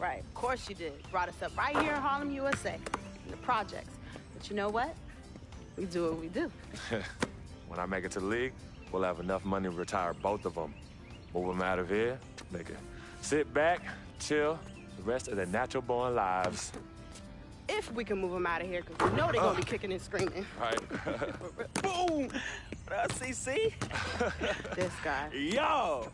Right, of course you did. Brought us up right here in Harlem, USA, in the projects. But you know what? We do what we do. When I make it to the league, we'll have enough money to retire both of them. Move them out of here, they can sit back, chill, the rest of their natural-born lives. If we can move them out of here, because we know they're going to be kicking and screaming. Right. Boom! What up, CC? This guy. Yo,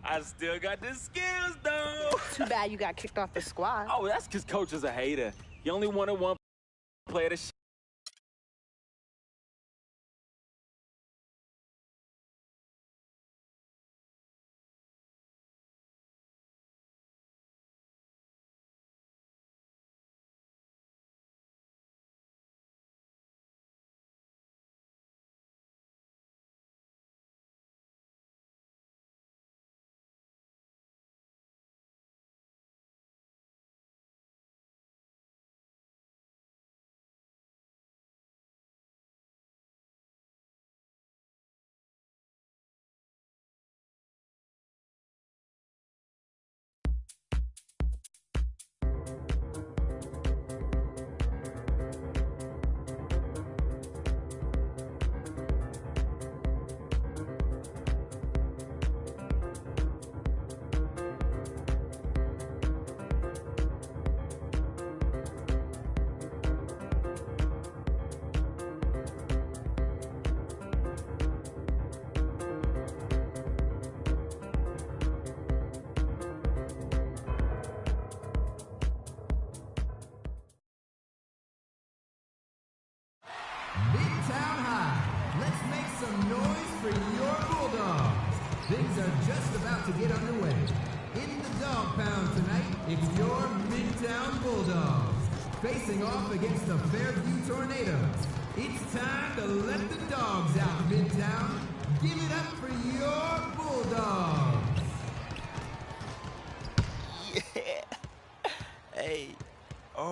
I still got the skills, though. Too bad you got kicked off the squad. Oh, that's because Coach is a hater. He only wanted one player to Midtown High, let's make some noise for your Bulldogs. Things are just about to get underway. In the Dog Pound tonight, it's your Midtown Bulldogs, facing off against the Fairview Tornadoes. It's time to let the dogs out, Midtown. Give it up for your Bulldogs. Yeah. Hey. Oh.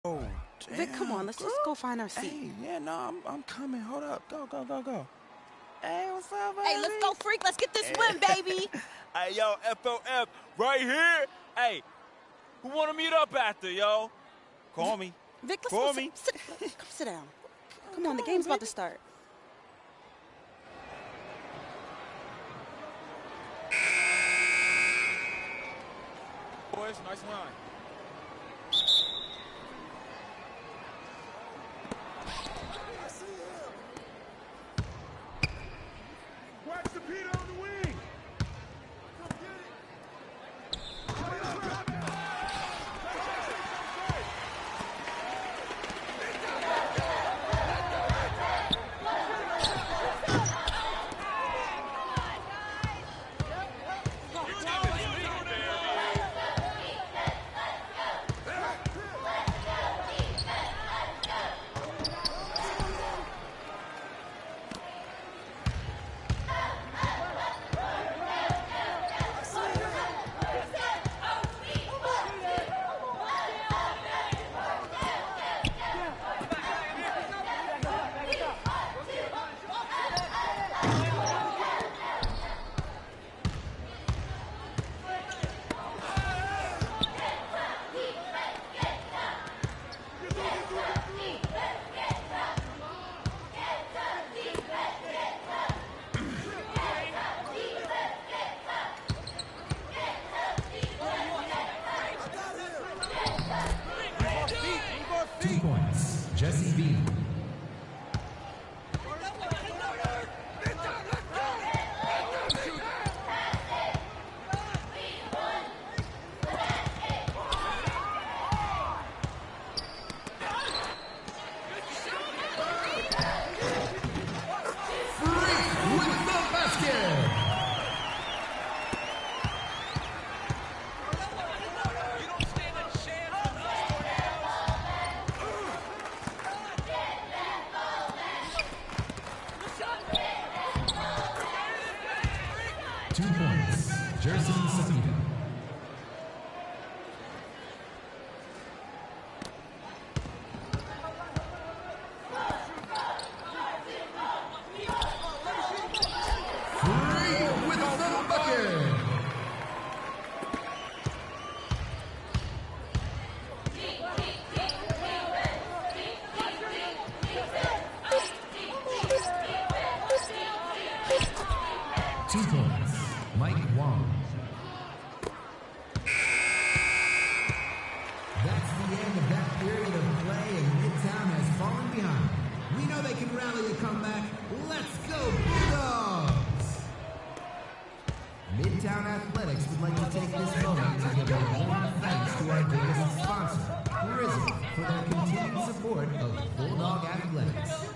Oh, damn. Vic, come on, let's just go find our seat. Hey, yeah, no, I'm coming. Hold up. Go. Hey, what's up, baby? Hey, let's go, freak. Let's get this win, baby. Hey, yo, FOF, right here. Hey, who want to meet up after, yo? Call me. Vic, let's Call go me. come sit down. Come on, the game's about to start. Boys, nice line. Watch the Peter on the wing. Come get it. Jesse B. 1. That's the end of that period of play, and Midtown has fallen behind. We know they can rally a comeback. Let's go, Bulldogs! Midtown Athletics would like to take this moment to give a warm thanks to our biggest sponsor, Grizzle, for their continued support of Bulldog Athletics.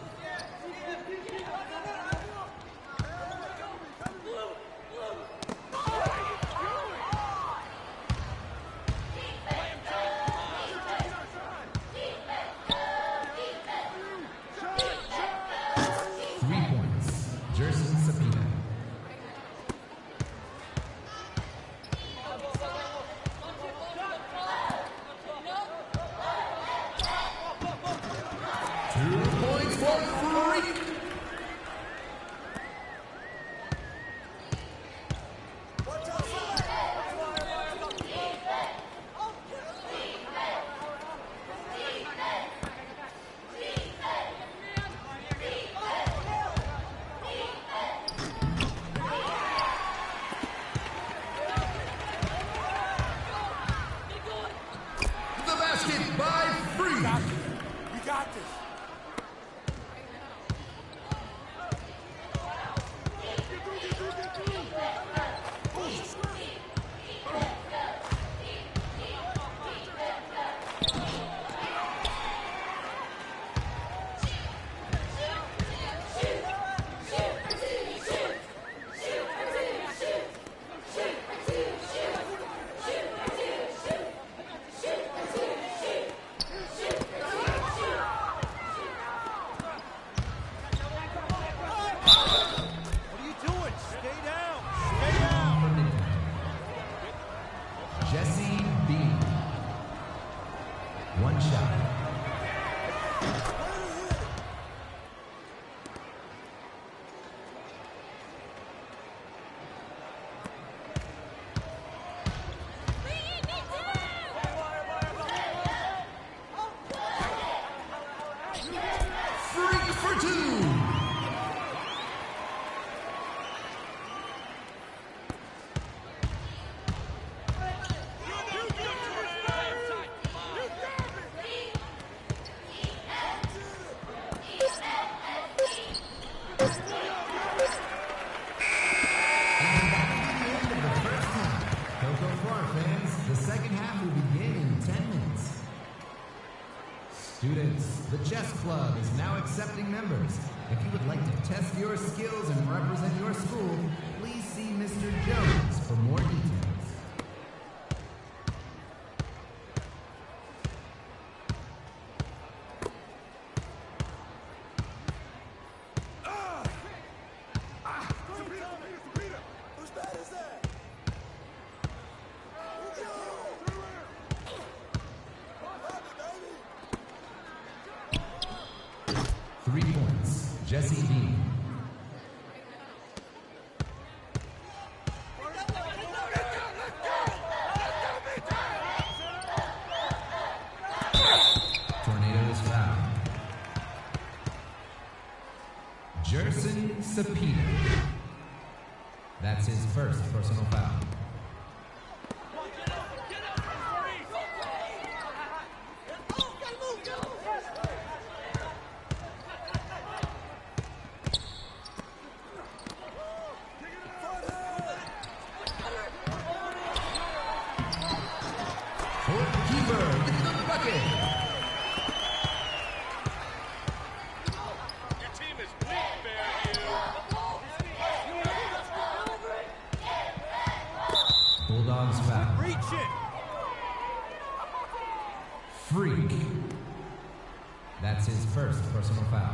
Students, the chess club is now accepting members. If you would like to test your skills and represent your school, please see Mr. Jones for more details. That's his first personal foul. Keeper with the bucket. Your team is weak, Bear. Bulldogs foul. Reach it. Freak. That's his first personal foul.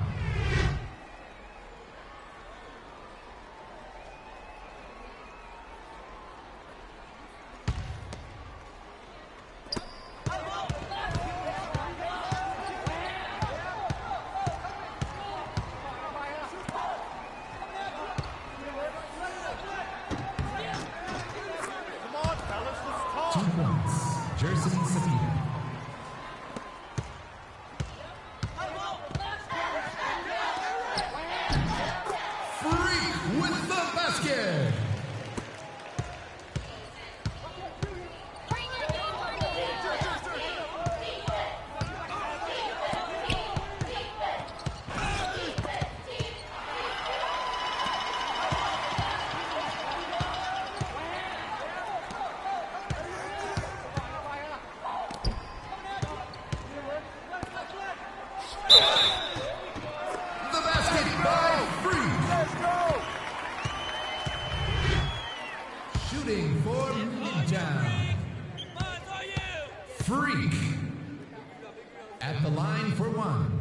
The basket by Freak. Let's go! Shooting for Midtown. Freak. At the line for one.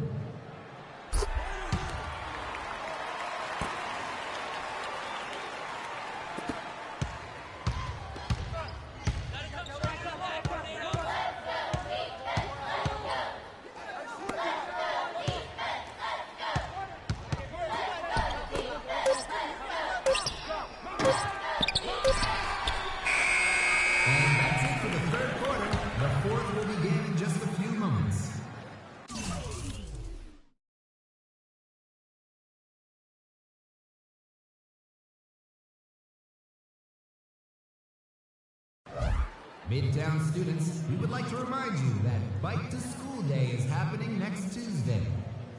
Midtown students, we would like to remind you that Bike to School Day is happening next Tuesday.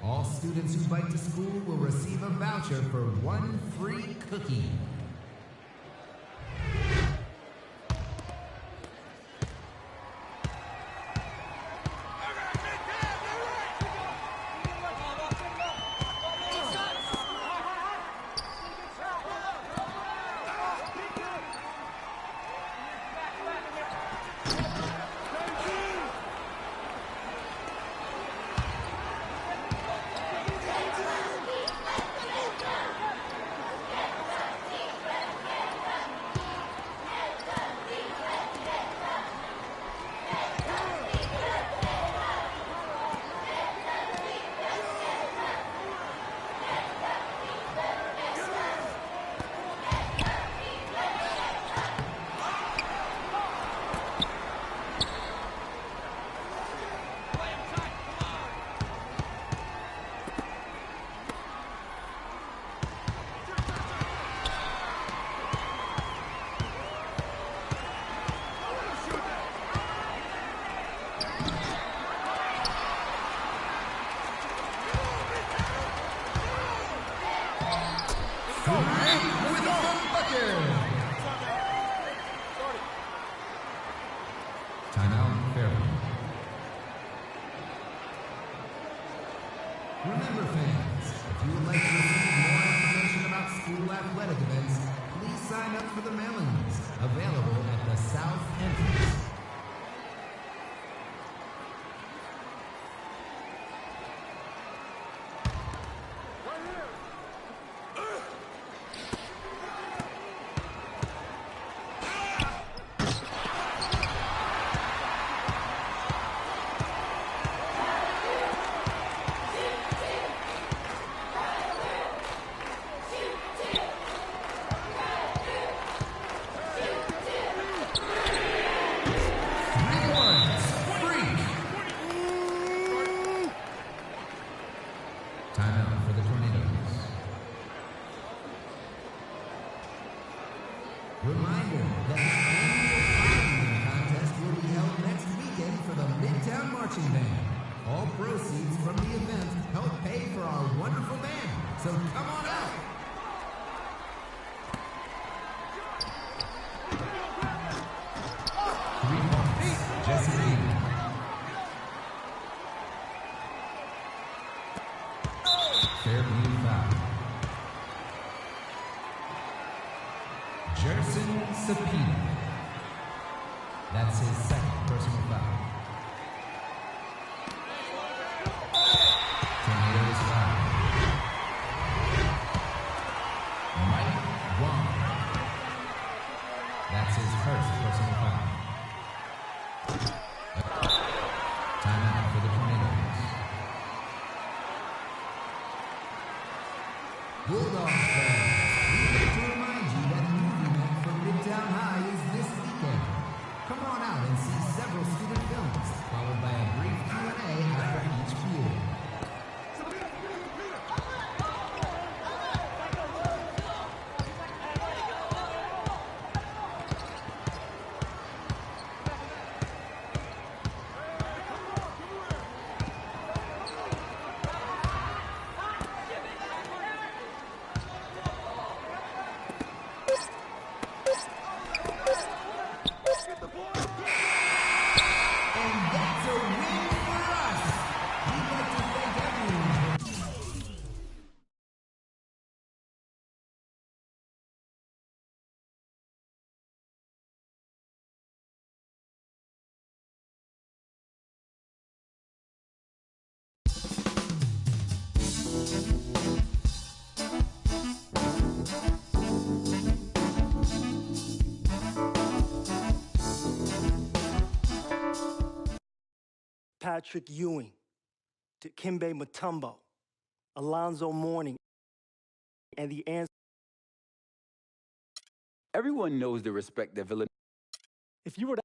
All students who bike to school will receive a voucher for one free cookie. Remember, fans, if you would like to receive more information about school athletic events, please sign up for the mailing list, available at the south entrance. Timeout for the Tornadoes. Reminder that the annual contest will be held next weekend for the Midtown Marching Band. All proceeds from the event help pay for our wonderful band, so come on out. That's his second personal foul. Tornadoes foul. Mike Wong. That's his first personal foul. Timeout for the Tornadoes. Bulldogs fans, we'd like to remind you that movie night for Midtown High is this weekend. Come on out and see several student films, followed by a brief Q&A after each period. Patrick Ewing, Dikembe Mutombo, Alonzo Mourning, and the answer. Everyone knows the respect that Villanova. If you were to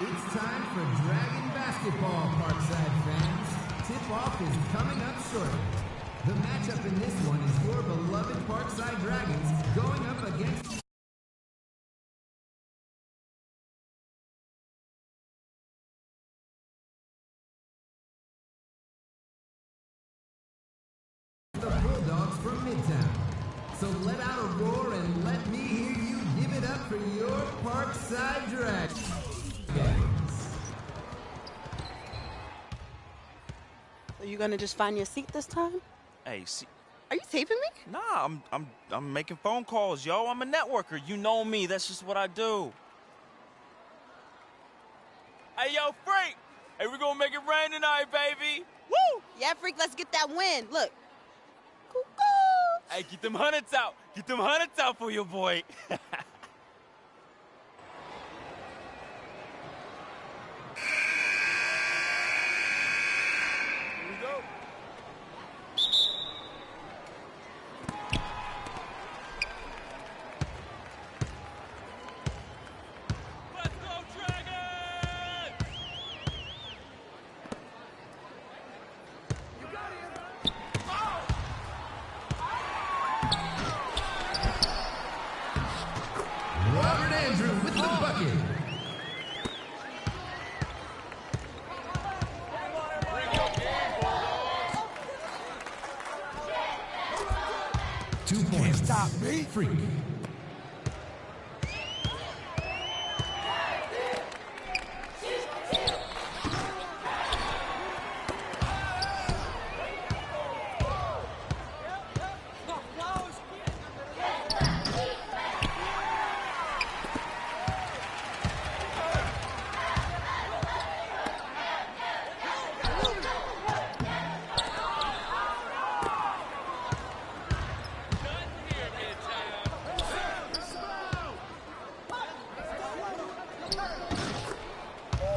It's time for Dragon Basketball, Parkside fans. Tip-off is coming up shortly. The matchup in this one is your beloved Parkside Dragons going up against the Bulldogs from Midtown. So let out a roar and let me hear you give it up for your Parkside Dragons. Are you gonna just find your seat this time? Hey, see. Are you taping me? Nah, I'm making phone calls, yo. I'm a networker. You know me. That's just what I do. Hey, yo, Freak. Hey, we gonna make it rain tonight, baby. Woo! Yeah, Freak, let's get that win. Look. Cuckoo. Hey, get them hundreds out. Get them hundreds out for your boy. Robert Andrew with the bucket. Two points. Stop me. Freak.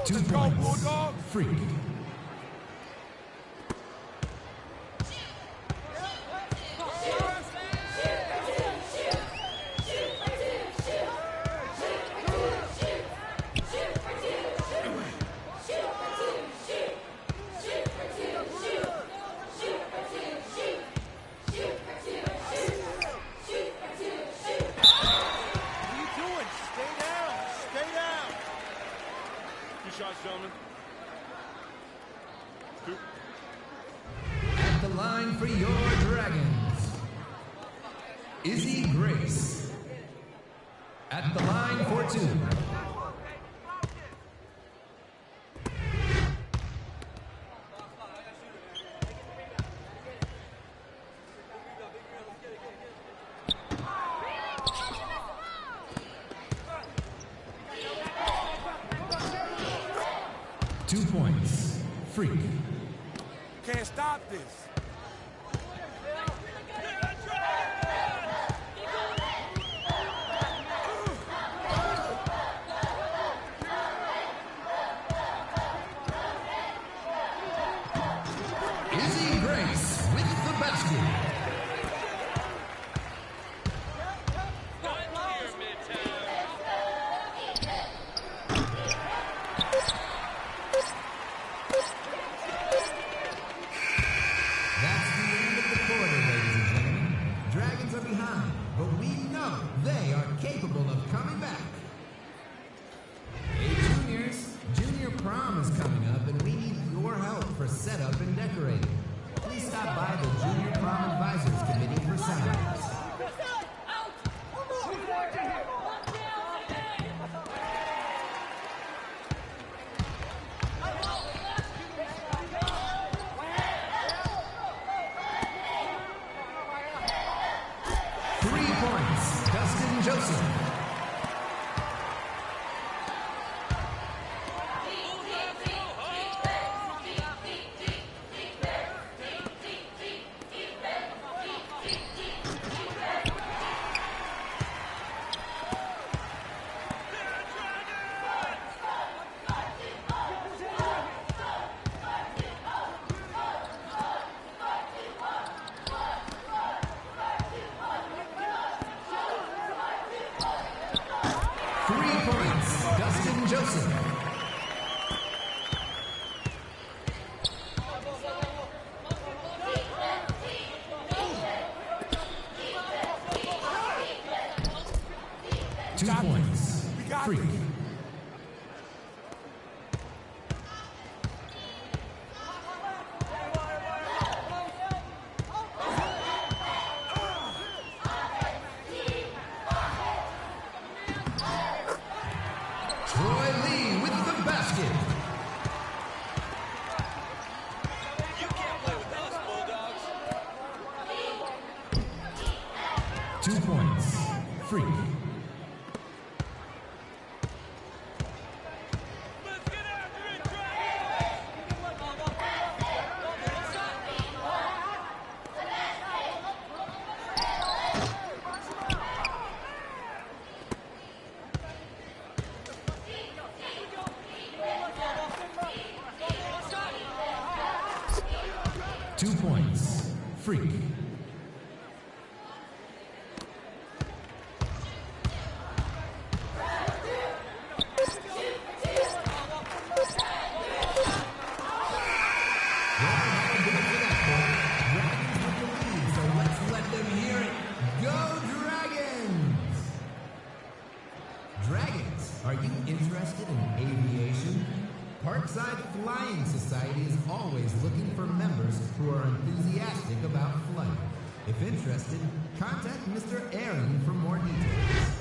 Two points. Freak. At the line for your Dragons, Izzy Grace. At the line for two. Freak. Can't stop this. decorating. Please stop by the Junior Prom Advisors Committee for signs. 3 points, Dustin Joseph. Joseph. Two points. Free. Free. Two points. Free. Are you interested in aviation? Parkside Flying Society is always looking for members who are enthusiastic about flight. If interested, contact Mr. Aaron for more details.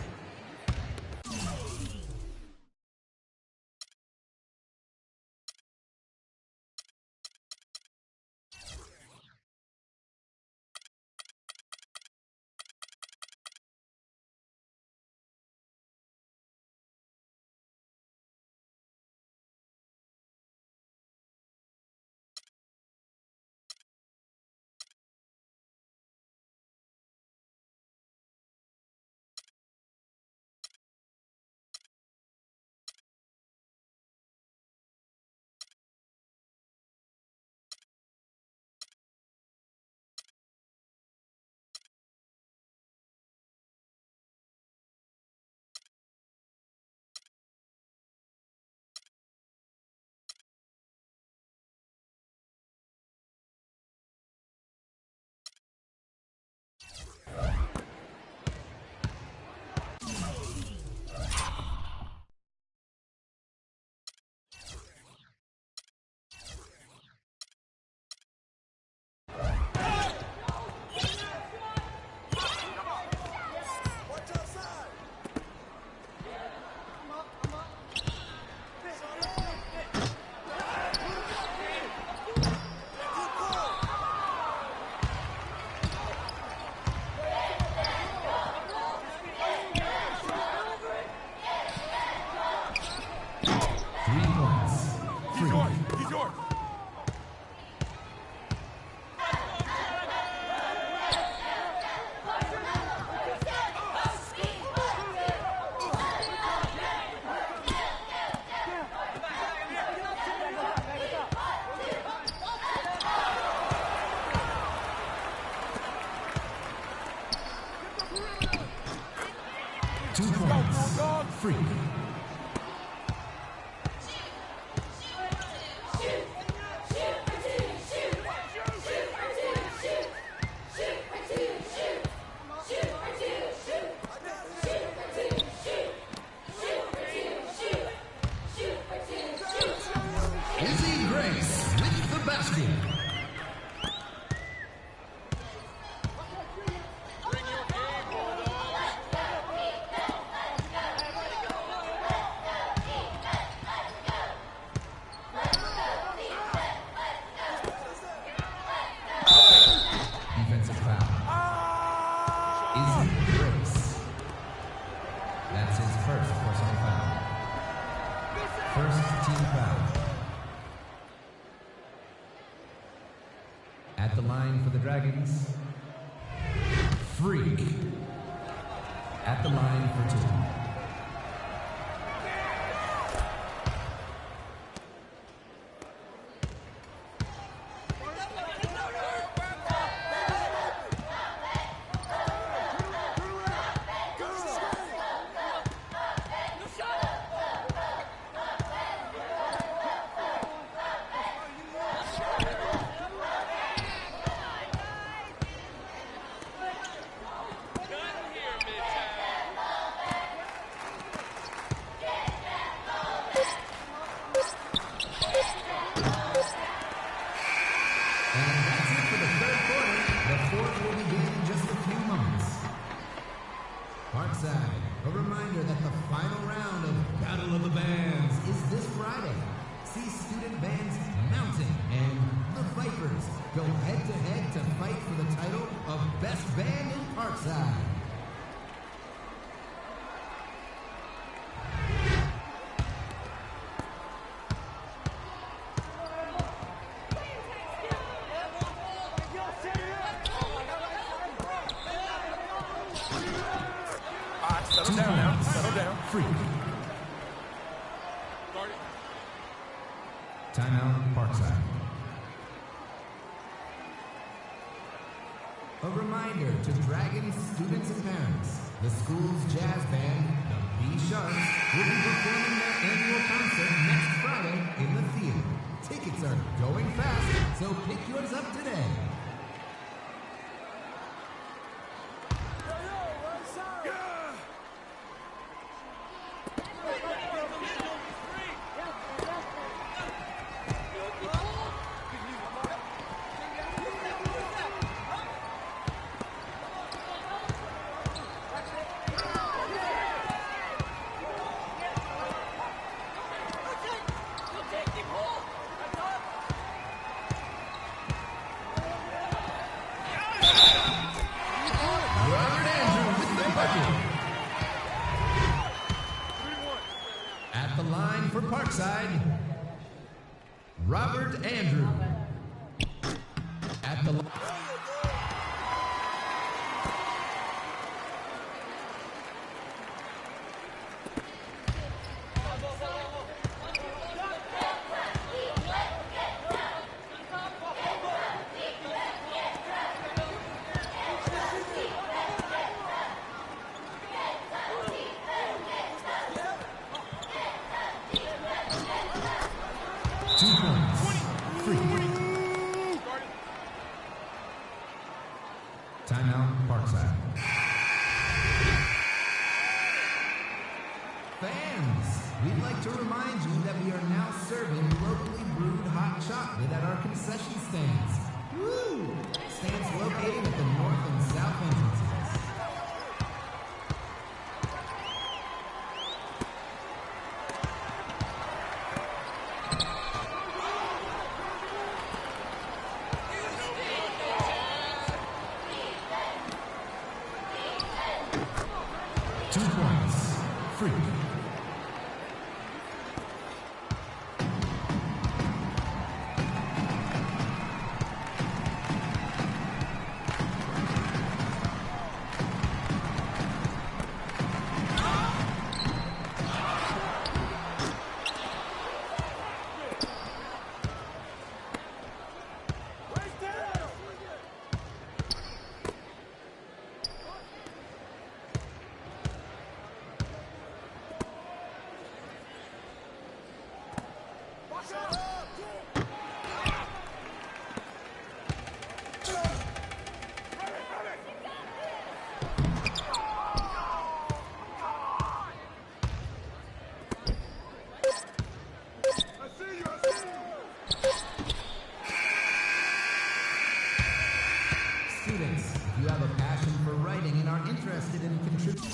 Free. Izzy Grace with the basket. At the line for the Dragons, Freak. At the line for 2. A reminder that the final round of Battle of the Bands is this Friday. See student bands Mountain and the Vipers go head-to-head to fight for the title of Best Band in Parkside. Settle down now. Settle down. Freak. Timeout, Parkside. A reminder to Dragons students and parents, the school's jazz band, the B Sharps, will be performing their annual concert next Friday in the theater. Tickets are going fast, so pick yours up today. At the line for Parkside, Robert Andrew. At the line. Timeout, Parkside. Fans, we'd like to remind you that we are now serving locally brewed hot chocolate at our concession stands. Woo! Stands located at the north and south entrances. Freak. Students, if you have a passion for writing and are interested in contributing.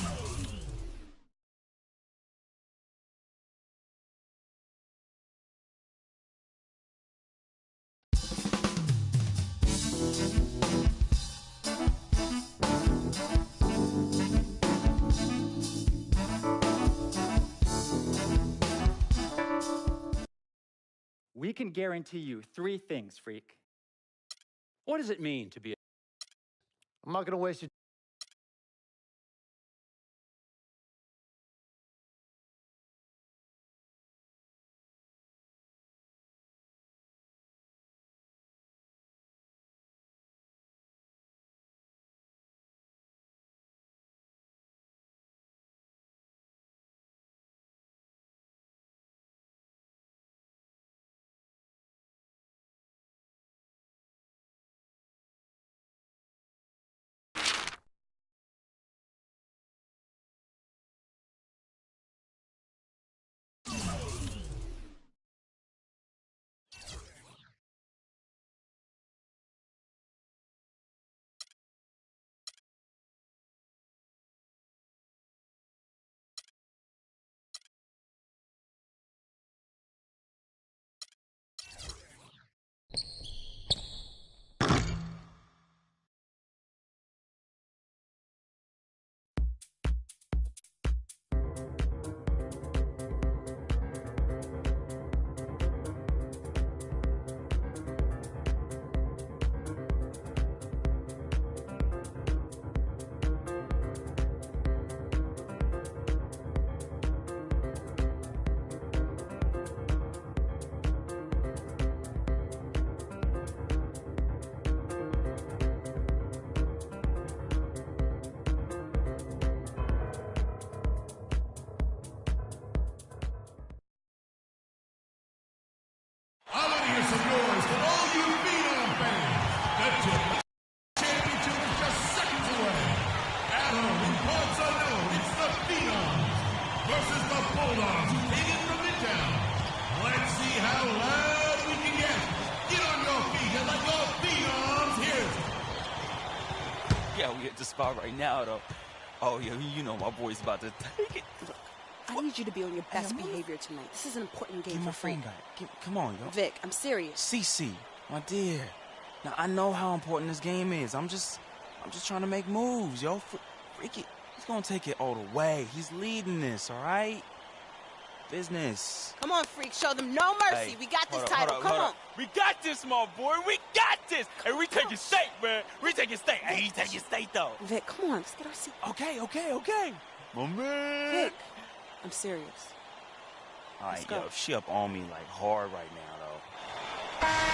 We can guarantee you 3 things, Freak. What does it mean to be a... I'm not going to waste your I want to hear some noise for all you Phenom fans. The championship is just seconds away. At home in parts unknown, it's the Phenoms versus the Bulldogs who came in from Midtown. Let's see how loud we can get. Get on your feet and let your Phenoms hear it. Yeah, we at the spot right now, though. Oh, yeah, you know my boy's about to take it. Look, I need you to be on your best behavior tonight. This is an important game Give for my phone Freak. back. Come on, yo. Vic, I'm serious. CC, my dear. Now, I know how important this game is. I'm just trying to make moves, yo. Freaky, he's gonna take it all the way. He's leading this, all right? Business. Come on, Freak. Show them no mercy. Hey, We got this hold title. up, Come hold on. up. We got this, my boy. We got this. Hey, we taking state, man. We taking state. Hey, he taking state, though. Vic, come on. Let's get our seat. Okay. My man. Vic, I'm serious. All Let's right, go. yo, she up on me like hard right now, though.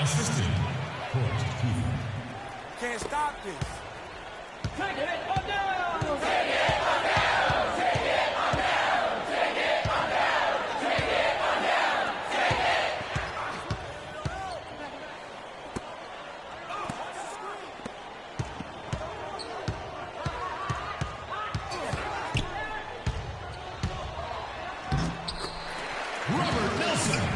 Assistant, Court Keeper. Can't stop this. Robert Nelson.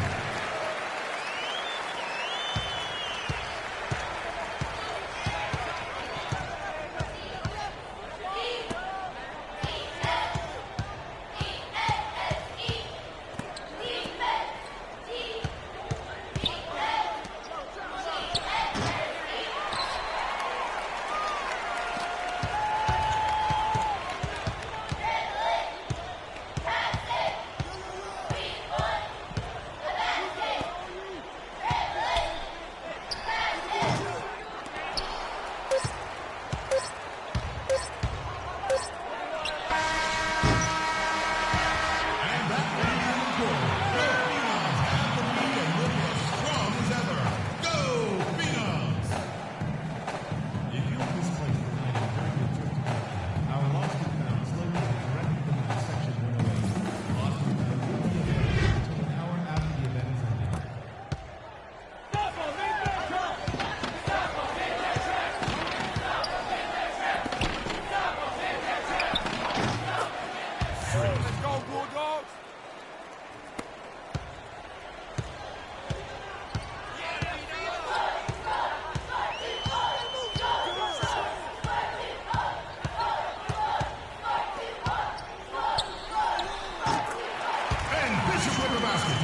victory. Let's go, Bulldogs. And Bishop with the basket.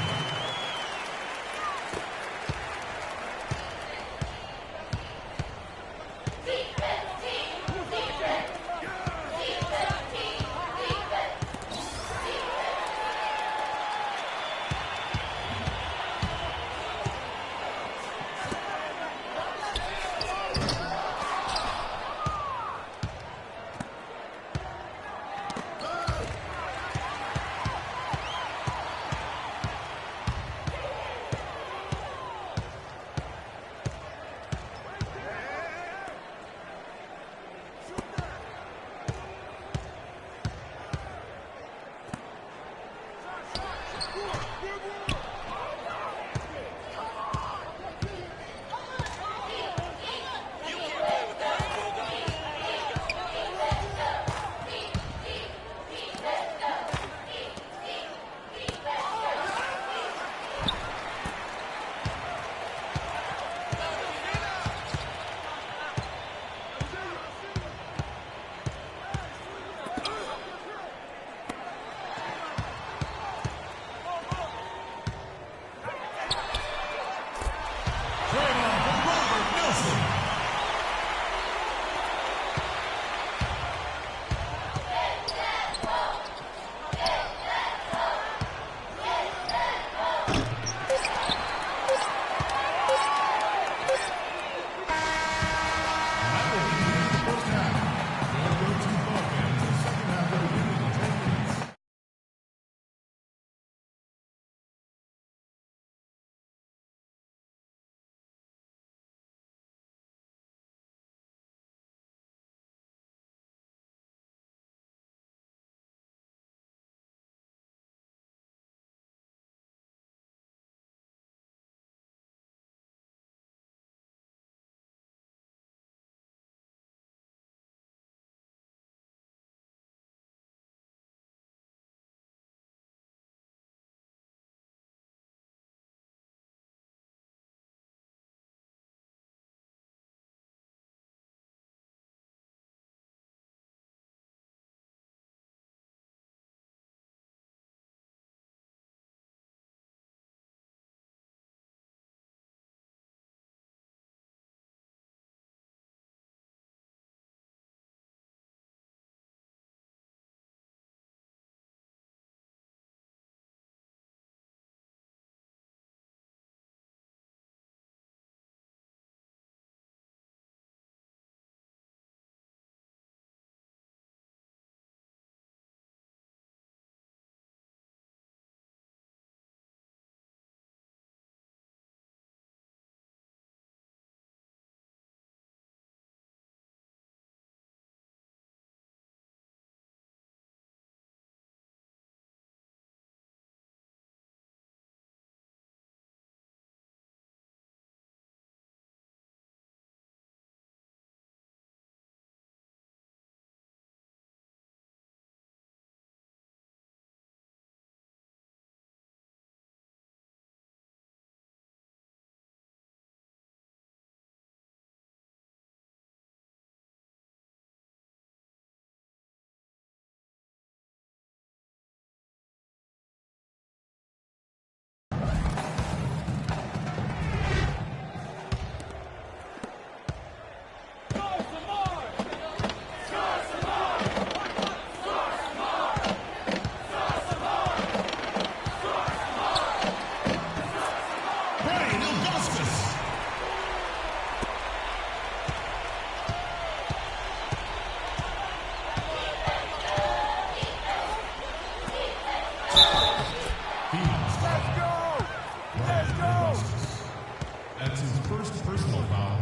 That's his first personal foul.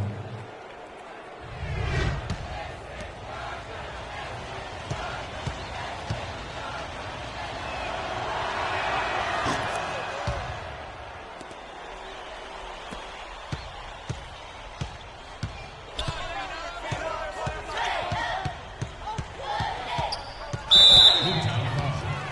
Big time foul.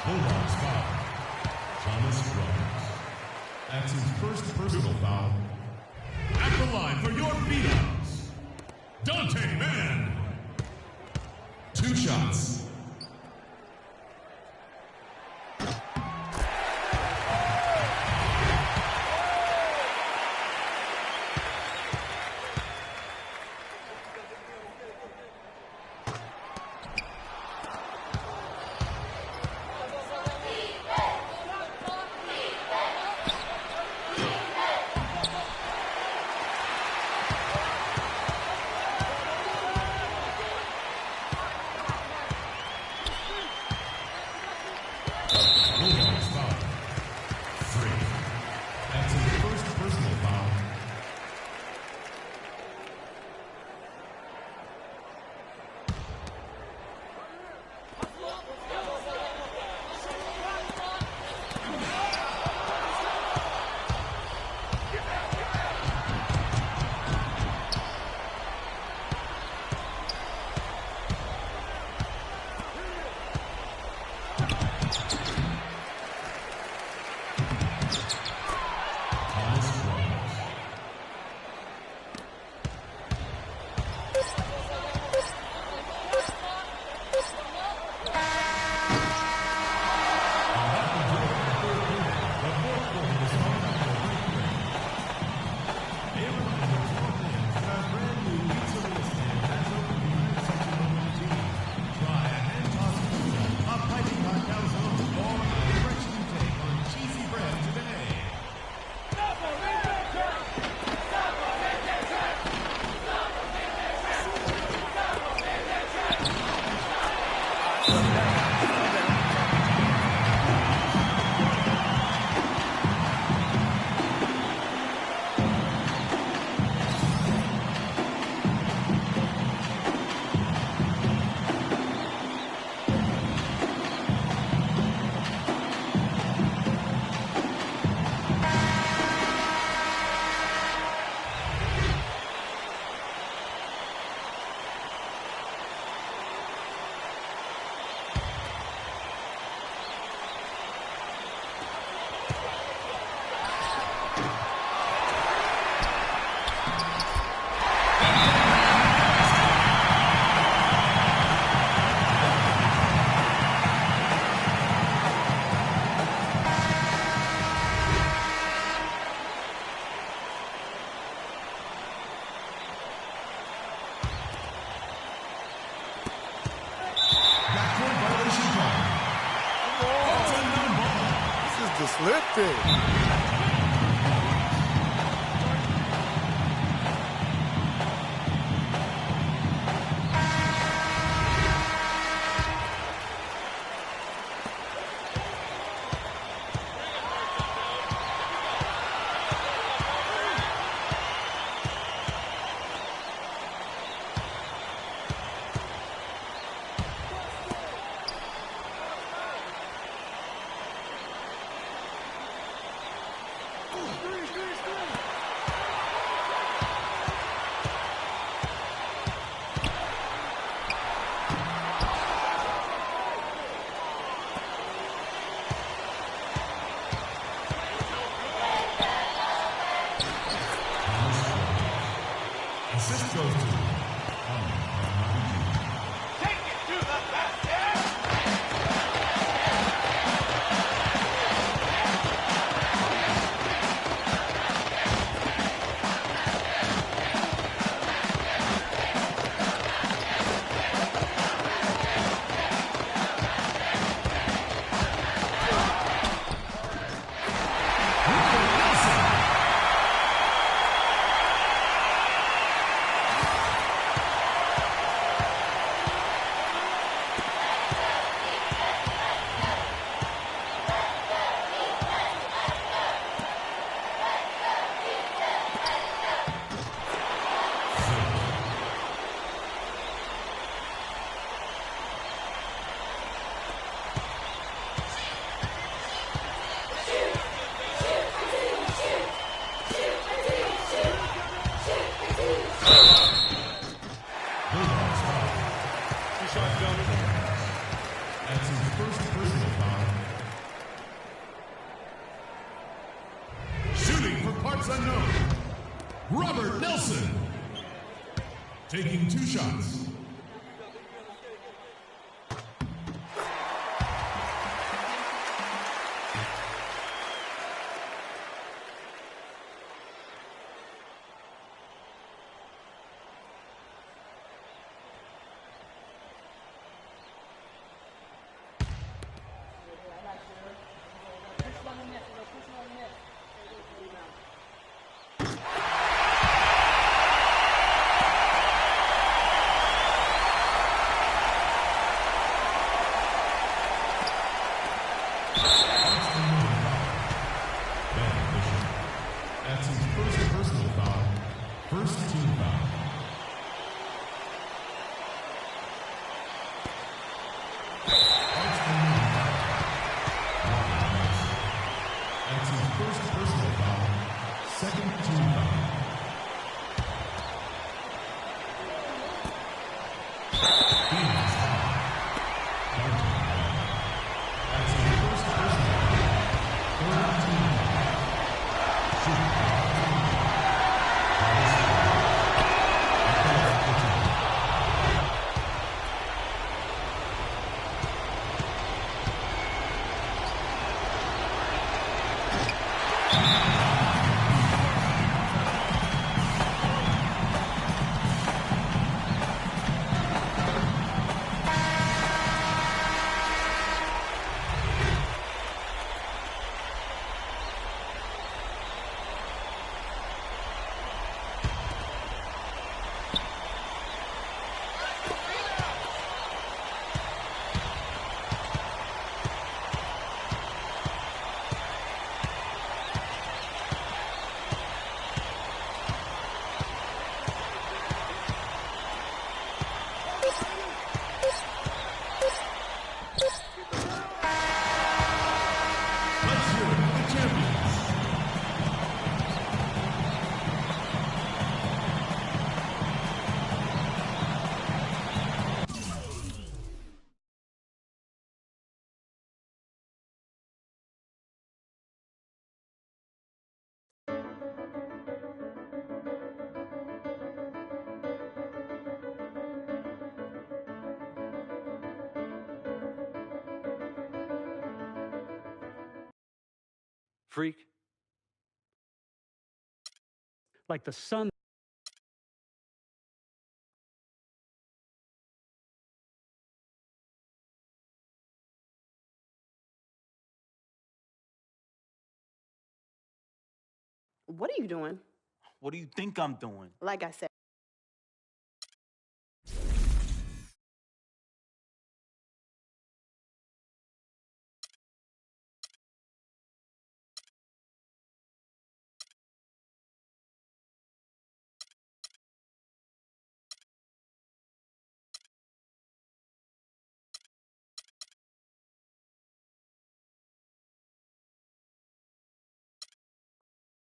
Bulldogs foul. Thomas Rogers. That's his first personal foul. At the line for your beatouts, Dante Mann. 2 shots. Bulldogs foul. 3. That's his first personal foul. Thomas Rogers. Backcourt violation call. That's a non-ball. This is the slip thing. That's his first personal foul. Shooting for parts unknown, Robert Nelson. Taking 2 shots. That's his first personal foul. First team foul. That's his first personal foul. Second team foul. Phoenix foul. That's his first personal foul. Third team foul. Shoot. Let's hear it for the champions. Freak. Like the sun. What are you doing? What do you think I'm doing? Like I said.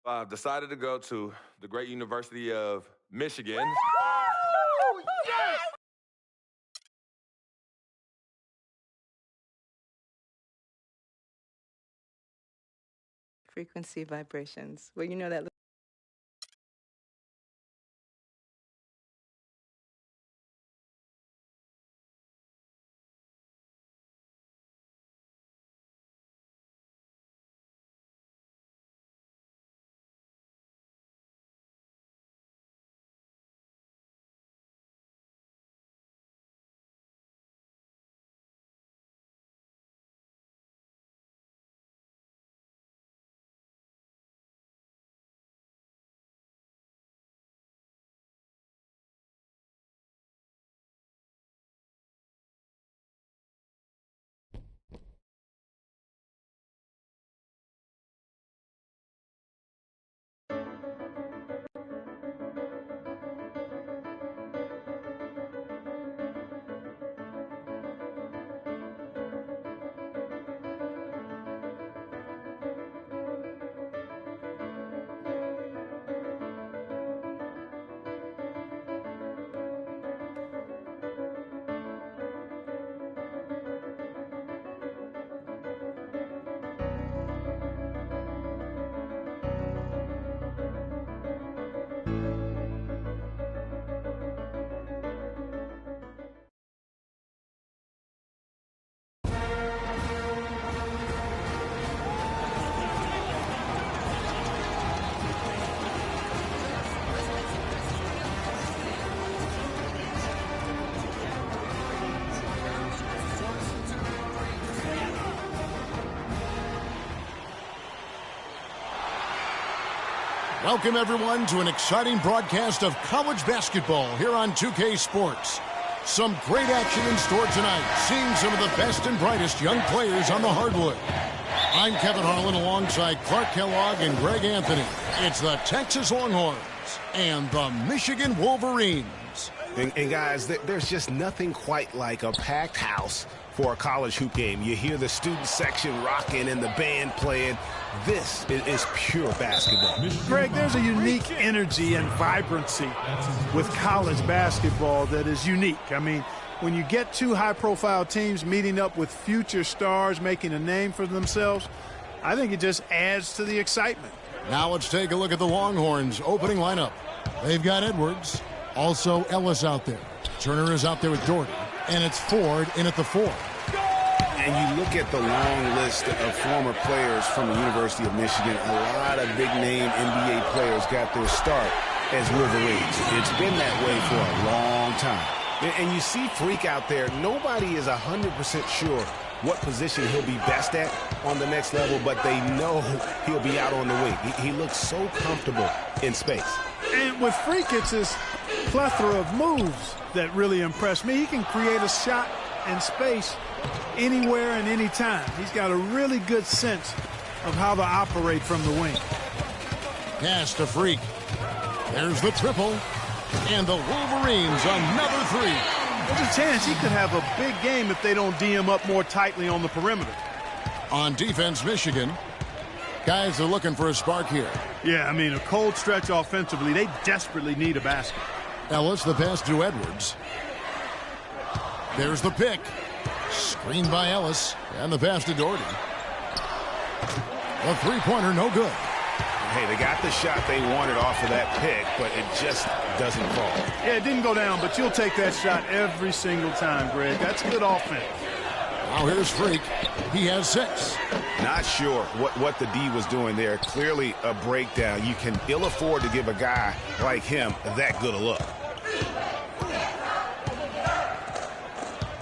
I've decided to go to the great University of Michigan. Frequency vibrations. Well, you know that Welcome, everyone, to an exciting broadcast of college basketball here on 2K Sports. Some great action in store tonight, seeing some of the best and brightest young players on the hardwood. I'm Kevin Harlan alongside Clark Kellogg and Greg Anthony. It's the Texas Longhorns and the Michigan Wolverines. And guys, there's just nothing quite like a packed house for a college hoop game. You hear the student section rocking and the band playing. This is pure basketball. Greg, there's a unique energy and vibrancy with college basketball that is unique. I mean, when you get two high-profile teams meeting up with future stars making a name for themselves, I think it just adds to the excitement. Now let's take a look at the Longhorns' opening lineup. They've got Edwards, also Ellis out there. Turner is out there with Doherty, and it's Ford in at the 4. And you look at the long list of former players from the University of Michigan, a lot of big-name NBA players got their start as Wolverines. It's been that way for a long time. And you see Freak out there. Nobody is 100% sure what position he'll be best at on the next level, but they know he'll be out on the wing. He looks so comfortable in space. And with Freak, it's his plethora of moves that really impress me. He can create a shot in space anywhere and anytime. He's got a really good sense of how to operate from the wing. Pass to Freak. There's the triple. And the Wolverines, another 3. There's a chance he could have a big game if they don't D him up more tightly on the perimeter. On defense, Michigan. Guys are looking for a spark here. Yeah, I mean, a cold stretch offensively. They desperately need a basket. Ellis, the pass to Edwards. There's the pick. Screened by Ellis. And the pass to Doherty. A three-pointer, no good. Hey, they got the shot they wanted off of that pick, but it just doesn't fall. Yeah, it didn't go down, but you'll take that shot every single time, Greg. That's good offense. Now here's Freak. He has 6. Not sure what the D was doing there. Clearly a breakdown. You can ill afford to give a guy like him that good a look.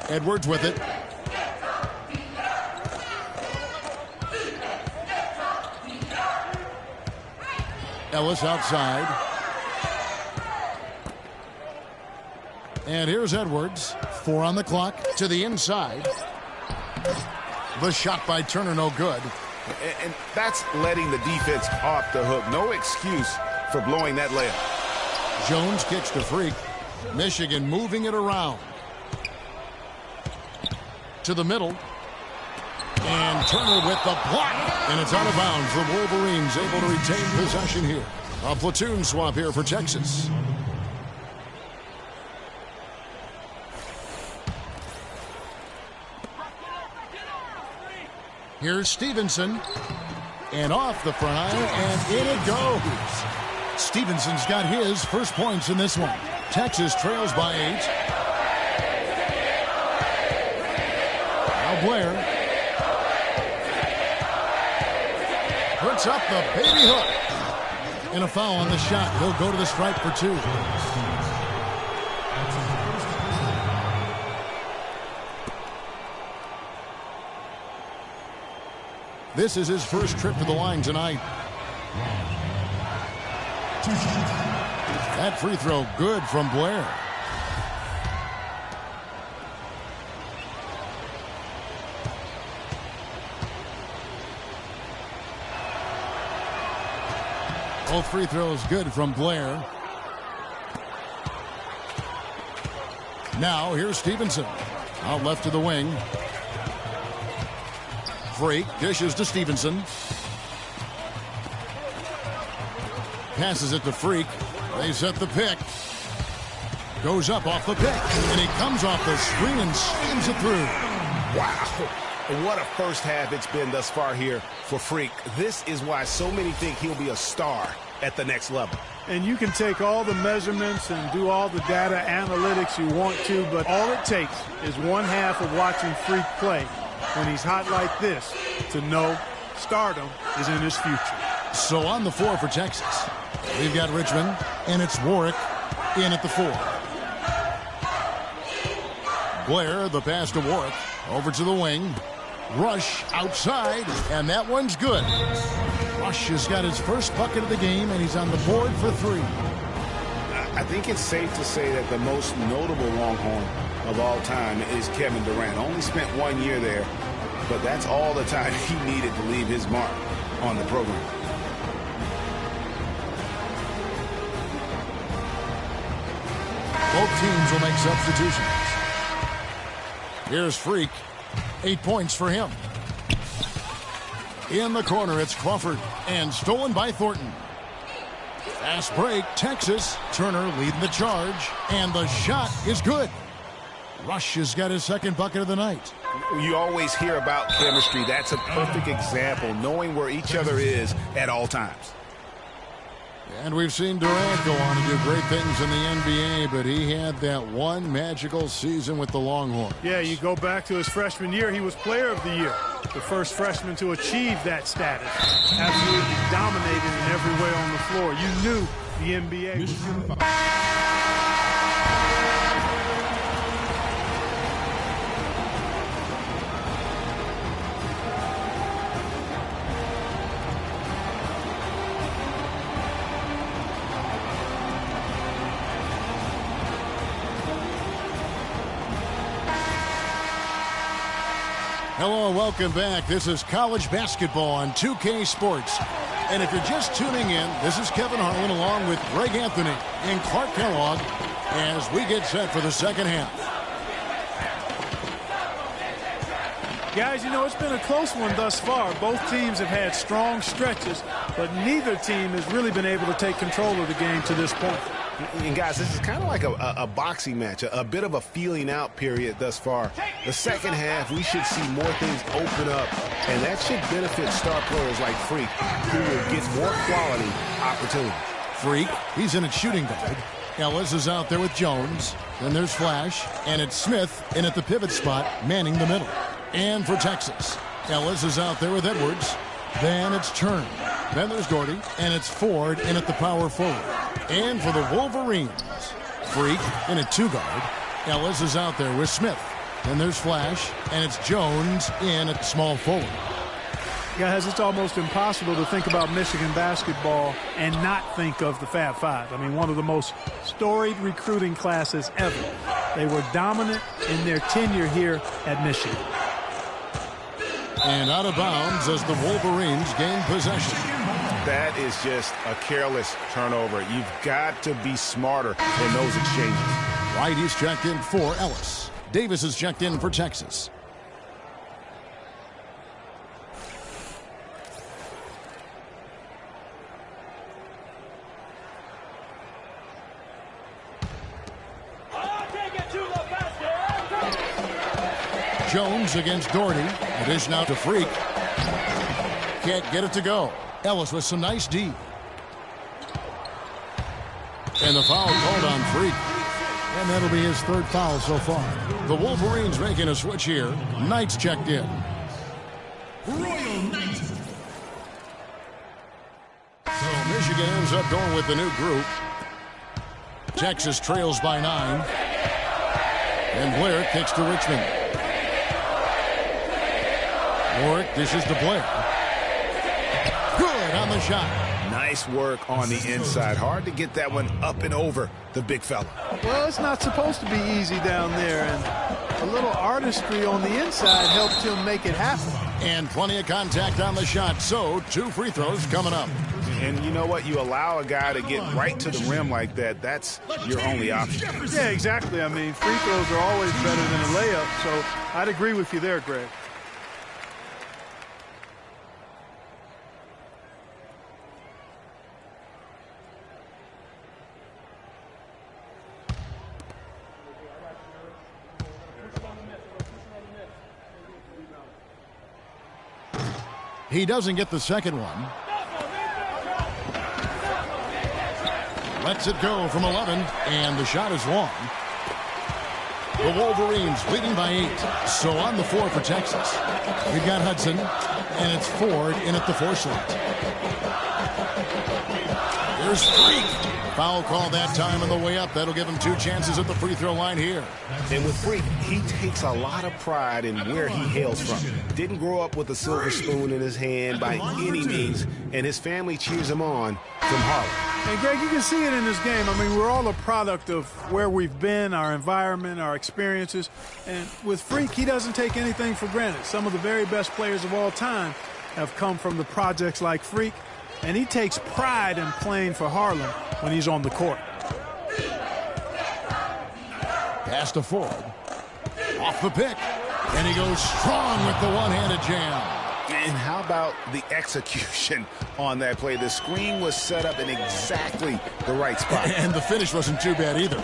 Edwards with it. Ellis outside. And here's Edwards. 4 on the clock to the inside. The shot by Turner, no good. And that's letting the defense off the hook. No excuse for blowing that layup. Jones kicks to Freak. Michigan moving it around. To the middle. And Turner with the block. And it's out of bounds. The Wolverines able to retain possession here. A platoon swap here for Texas. Here's Stevenson. And off the front iron, and in it goes. Stevenson's got his first points in this one. Texas trails by 8. Now Blair puts up the baby hook. And a foul on the shot. He'll go to the stripe for 2. This is his first trip to the line tonight. That free throw good from Blair. Both free throws good from Blair. Now here's Stevenson. Out left to the wing. Freak dishes to Stevenson. Passes it to Freak. They set the pick. Goes up off the pick. And he comes off the screen and slams it through. Wow. What a first half it's been thus far here for Freak. This is why so many think he'll be a star at the next level. And you can take all the measurements and do all the data analytics you want to, but all it takes is one half of watching Freak play when he's hot like this to know stardom is in his future. So on the floor for Texas, we've got Richmond, and it's Warwick in at the 4. Blair, the pass to Warwick, over to the wing. Rush outside, and that one's good. Rush has got his first bucket of the game, and he's on the board for 3. I think it's safe to say that the most notable Longhorn of all time is Kevin Durant. Only spent 1 year there, but that's all the time he needed to leave his mark on the program. Both teams will make substitutions. Here's Freak. 8 points for him. In the corner, it's Crawford, and stolen by Thornton. Fast break, Texas. Turner leading the charge, and the shot is good. Rush has got his second bucket of the night. You always hear about chemistry. That's a perfect example, knowing where each other is at all times. And we've seen Durant go on to do great things in the NBA, but he had that one magical season with the Longhorns. Yeah, you go back to his freshman year, he was player of the year. The first freshman to achieve that status. Absolutely dominated in every way on the floor. You knew the NBA was... Hello and welcome back. This is college basketball on 2K Sports. And if you're just tuning in, this is Kevin Harlan along with Greg Anthony and Clark Kellogg as we get set for the second half. Guys, you know, it's been a close one thus far. Both teams have had strong stretches, but neither team has really been able to take control of the game to this point. And guys, this is kind of like a boxing match, a bit of a feeling out period thus far. The second half, we should see more things open up, and that should benefit star players like Freak, who will get more quality opportunities. Freak, he's in at shooting guard. Ellis is out there with Jones. Then there's Flash, and it's Smith in at the pivot spot, manning the middle. And for Texas, Ellis is out there with Edwards. Then it's Turn. Then there's Gordy, and it's Ford in at the power forward. And for the Wolverines, Freak in a 2-guard. Ellis is out there with Smith. Then there's Flash, and it's Jones in at small forward. Guys, it's almost impossible to think about Michigan basketball and not think of the Fab Five. I mean, one of the most storied recruiting classes ever. They were dominant in their tenure here at Michigan. And out of bounds as the Wolverines gain possession. That is just a careless turnover. You've got to be smarter in those exchanges. White is checked in for Ellis. Davis is checked in for Texas. Jones against Doherty. Addition out to Freak. Can't get it to go. Ellis with some nice D. And the foul called on Freak. And that'll be his third foul so far. The Wolverines making a switch here. Knight's checked in. Royal Knight. So Michigan ends up going with the new group. Texas trails by 9. And Blair kicks to Richmond. Warwick dishes to Blair. Good on the shot. Nice work on the inside. Hard to get that one up and over the big fella. Well, it's not supposed to be easy down there, and a little artistry on the inside helped him make it happen. And plenty of contact on the shot, so 2 free throws coming up. And you know what? You allow a guy to get right to the rim like that, that's your only option. Yeah, exactly. I mean, free throws are always better than a layup, so I'd agree with you there, Greg. He doesn't get the second one. Lets it go from 11, and the shot is long. The Wolverines leading by 8. So on the 4 for Texas. We've got Hudson, and it's Ford in at the 4 slot. There's Freak. Foul call that time on the way up. That'll give him 2 chances at the free throw line here. And with Freak, he takes a lot of pride in where he hails from. Didn't grow up with a silver spoon in his hand by any means, and his family cheers him on from Harlem. And Greg, you can see it in this game. I mean, we're all a product of where we've been, our environment, our experiences. And with Freak, he doesn't take anything for granted. Some of the very best players of all time have come from the projects like Freak. And he takes pride in playing for Harlem when he's on the court. Pass to Ford. Off the pick. And he goes strong with the one-handed jam. And how about the execution on that play? The screen was set up in exactly the right spot. And the finish wasn't too bad either.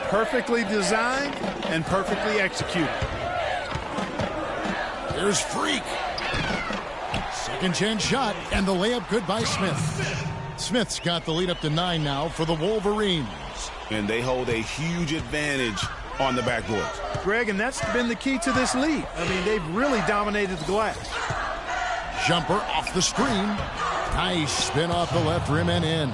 Perfectly designed and perfectly executed. Here's Freak. Second chance shot, and the layup good by Smith. Smith's got the lead up to 9 now for the Wolverines. And they hold a huge advantage on the backboard. Greg, and that's been the key to this lead. I mean, they've really dominated the glass. Jumper off the screen. Nice spin off the left rim and in.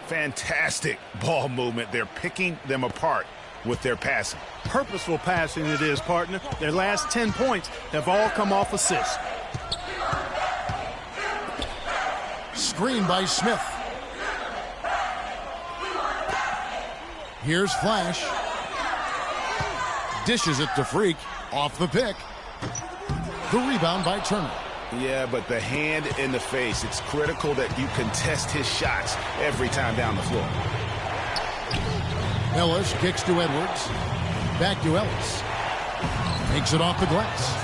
Fantastic ball movement. They're picking them apart with their passing. Purposeful passing it is, partner. Their last 10 points have all come off assists. Screen by Smith. Here's Flash. Dishes it to Freak. Off the pick. The rebound by Turner. Yeah, but the hand in the face, it's critical that you contest his shots every time down the floor. Ellis kicks to Edwards. Back to Ellis. Takes it off the glass.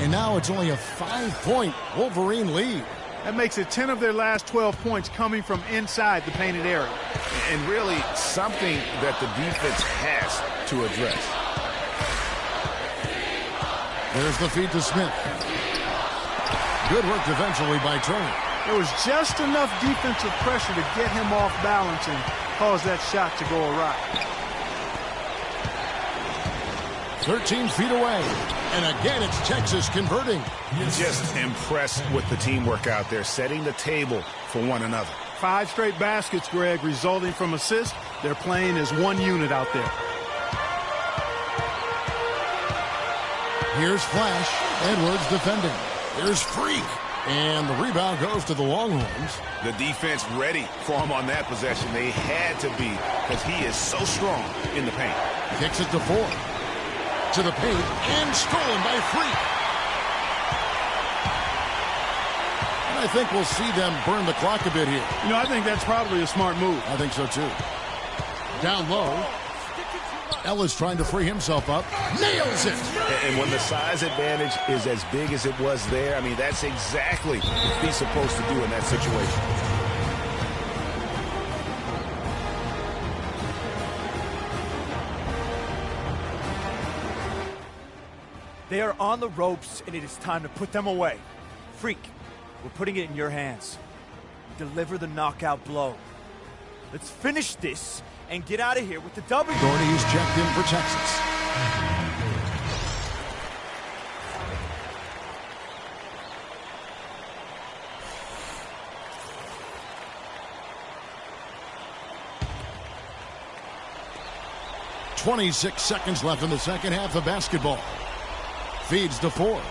And now it's only a 5-point Wolverine lead. That makes it 10 of their last 12 points coming from inside the painted area. And really something that the defense has to address. There's the feed to Smith. Good work defensively by Turner. There was just enough defensive pressure to get him off balance and cause that shot to go awry. 13 feet away. And again, it's Texas converting. Just impressed with the teamwork out there, setting the table for one another. 5 straight baskets, Greg, resulting from assists. They're playing as one unit out there. Here's Flash. Edwards defending. Here's Freak. And the rebound goes to the Longhorns. The defense ready for him on that possession. They had to be because he is so strong in the paint. Kicks it to Ford. To the paint and stolen by Freak. And I think we'll see them burn the clock a bit here. You know, I think that's probably a smart move. I think so too. Down low. Ellis trying to free himself up. Nails it! And when the size advantage is as big as it was there, I mean, that's exactly what he's supposed to do in that situation. They are on the ropes, and it is time to put them away. Freak, we're putting it in your hands. Deliver the knockout blow. Let's finish this and get out of here with the W. Gordy is checked in for Texas. .26 seconds left in the second half of basketball. Feeds to Ford.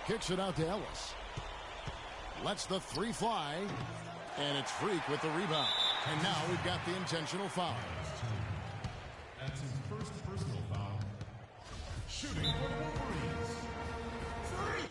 Kicks it out to Ellis. Lets the three fly. And it's Freak with the rebound. And now we've got the intentional foul. That's his first personal foul. Shooting for the Wolverines. Freak!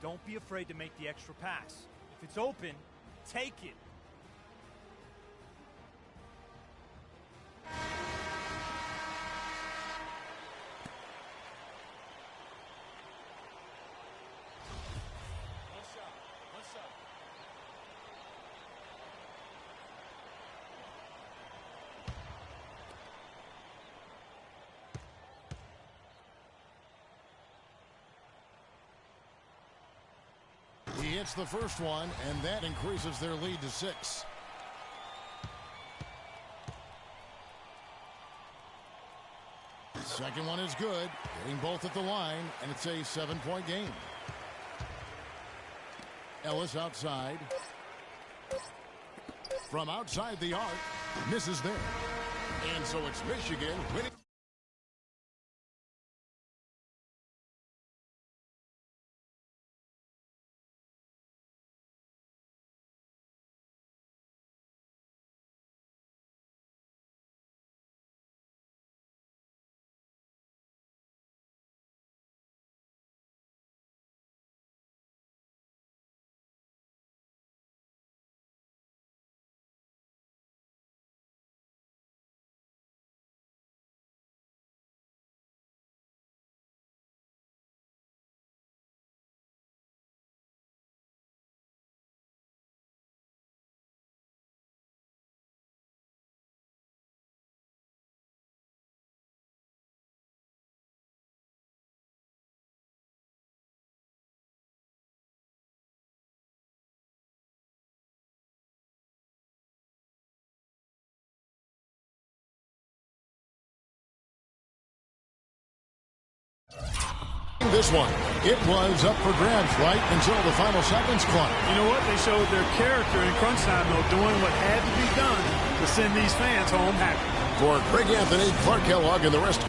Don't be afraid to make the extra pass. If it's open, take it. He hits the first one, and that increases their lead to 6. Second one is good, hitting both at the line, and it's a 7-point game. Ellis outside. From outside the arc, misses there. And so it's Michigan winning. This one, it was up for grabs right until the final seconds clock. You know what? They showed their character in crunch time, though, doing what had to be done to send these fans home happy. For Craig Anthony, Clark Kellogg, and the rest.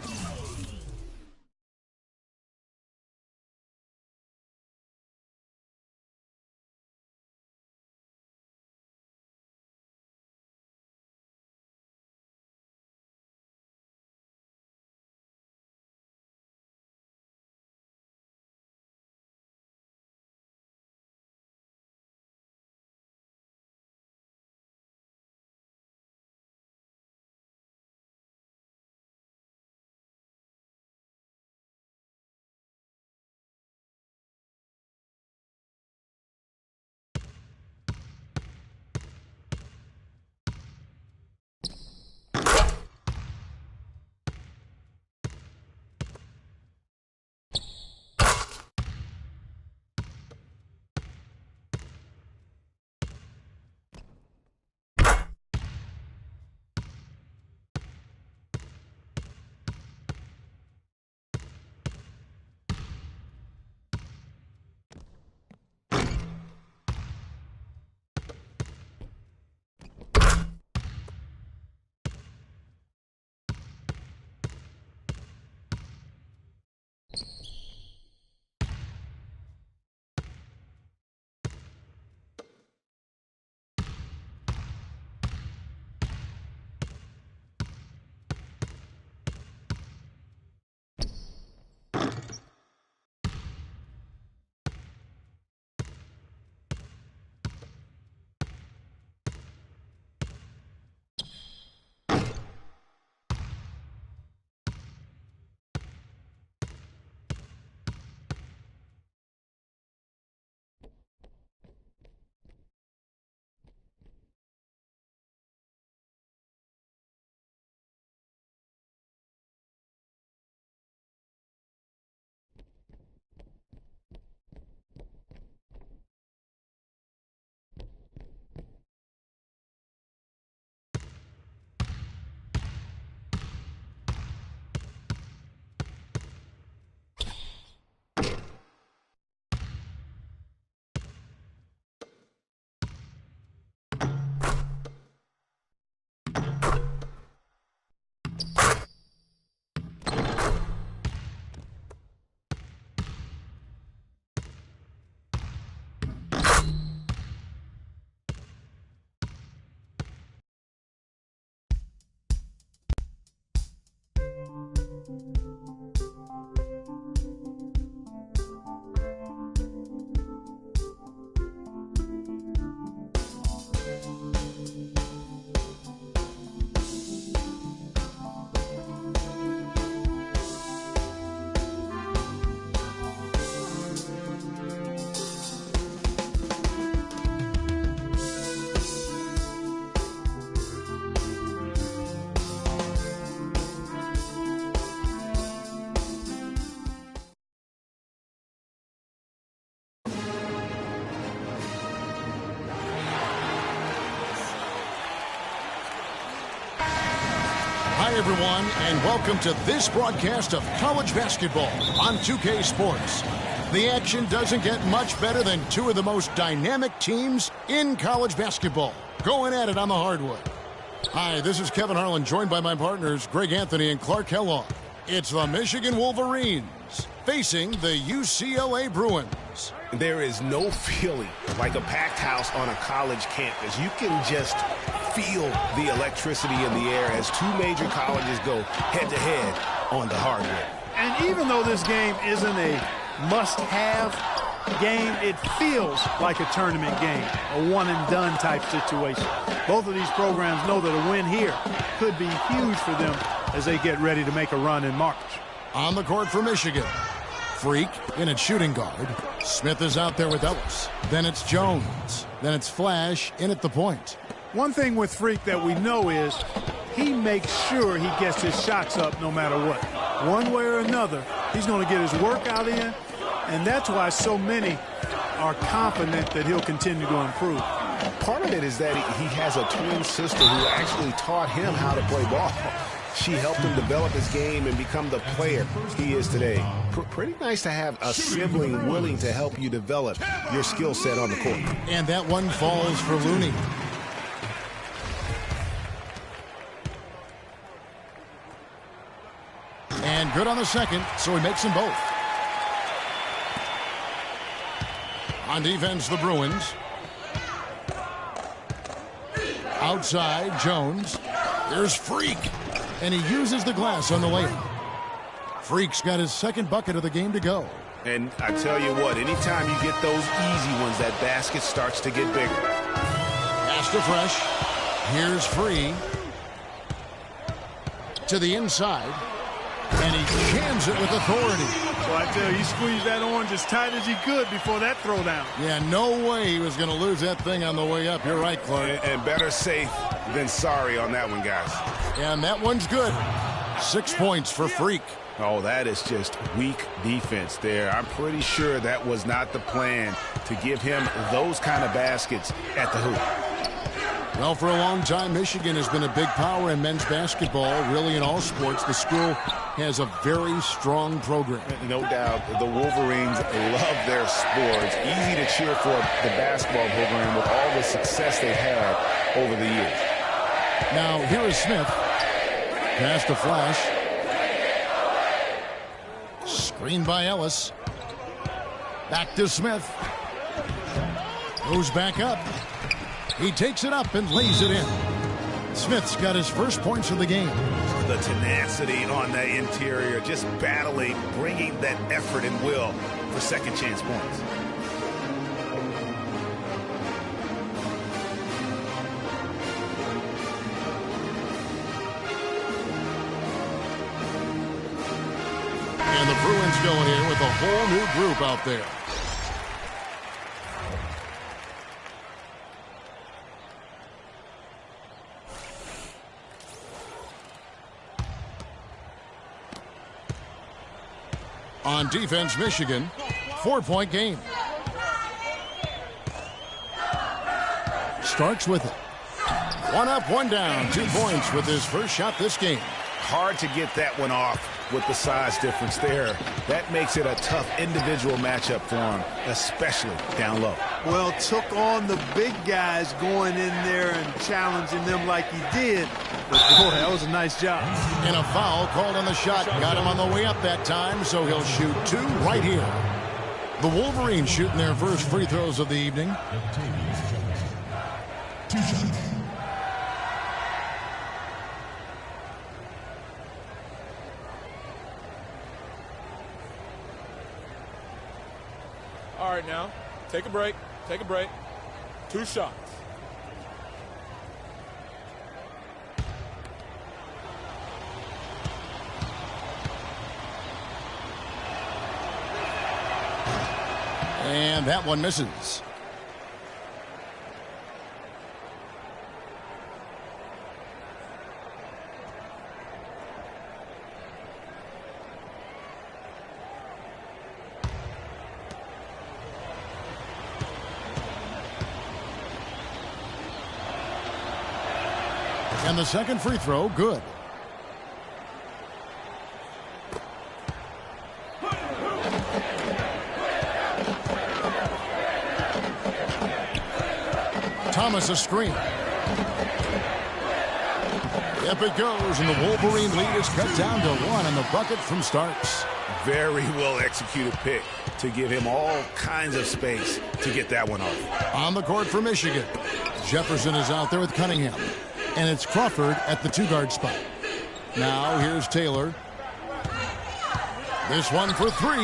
Hi, everyone, and welcome to this broadcast of college basketball on 2K Sports. The action doesn't get much better than two of the most dynamic teams in college basketball going at it on the hardwood. Hi, this is Kevin Harlan, joined by my partners Greg Anthony and Clark Kellogg. It's the Michigan Wolverines facing the UCLA Bruins. There is no feeling like a packed house on a college campus. You can just feel the electricity in the air as two major colleges go head-to-head on the hardwood. And even though this game isn't a must-have game, it feels like a tournament game, a one-and-done type situation. Both of these programs know that a win here could be huge for them as they get ready to make a run in March. On the court for Michigan, Freak in at shooting guard. Smith is out there with Ellis. Then it's Jones. Then it's Flash in at the point. One thing with Freak that we know is he makes sure he gets his shots up no matter what. One way or another, he's going to get his workout in, and that's why so many are confident that he'll continue to improve. Part of it is that he has a twin sister who actually taught him how to play ball. She helped him develop his game and become the player he is today. Pretty nice to have a sibling willing to help you develop your skill set on the court. And that one falls for Looney. And good on the second, so he makes them both. On defense, the Bruins. Outside, Jones. There's Freak. And he uses the glass on the layup. Freak's got his second bucket of the game to go. And I tell you what, anytime you get those easy ones, that basket starts to get bigger. Pass to Fresh. Here's Free. To the inside. And he jams it with authority. So I tell you, he squeezed that orange as tight as he could before that throwdown. Yeah, no way he was going to lose that thing on the way up. You're right, Clark. And better safe than sorry on that one, guys. And that one's good. 6 points for Freak. Oh, that is just weak defense there. I'm pretty sure that was not the plan to give him those kind of baskets at the hoop. Well, for a long time, Michigan has been a big power in men's basketball, really in all sports. The school has a very strong program. No doubt, the Wolverines love their sports. Easy to cheer for the basketball program with all the success they've had over the years. Now, here is Smith. Pass to Flash. Screen by Ellis. Back to Smith. Goes back up. He takes it up and lays it in. Smith's got his first points of the game. The tenacity on the interior, just battling, bringing that effort and will for second chance points. And the Bruins going here with a whole new group out there. On defense, Michigan, 4-point game. Starks with it. One up, one down. 2 points with his first shot this game. Hard to get that one off with the size difference there. That makes it a tough individual matchup for him, especially down low. Well, took on the big guys going in there and challenging them like he did. But boy, that was a nice job. And a foul called on the shot. Got him on the way up that time, so he'll shoot 2 right here. The Wolverines shooting their first free throws of the evening. 2 shots. All right, now, take a break. Take a break. 2 shots. And that one misses. And the second free throw, good. Thomas a screen. Up it goes, and the Wolverine lead is cut down to 1, and the bucket from Starks. Very well executed pick to give him all kinds of space to get that one off. On the court for Michigan, Jefferson is out there with Cunningham. And it's Crawford at the 2-guard spot. Now here's Taylor. This one for 3.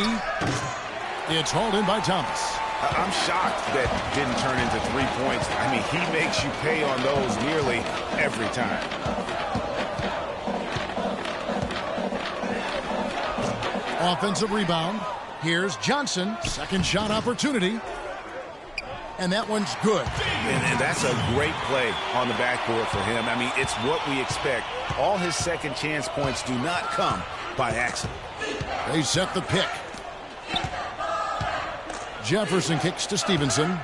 It's hauled in by Thomas. I'm shocked that didn't turn into 3 points. I mean, he makes you pay on those nearly every time. Offensive rebound. Here's Johnson. Second shot opportunity. And that one's good. And that's a great play on the backboard for him. I mean, it's what we expect. All his second chance points do not come by accident. They set the pick. Jefferson kicks to Stevenson.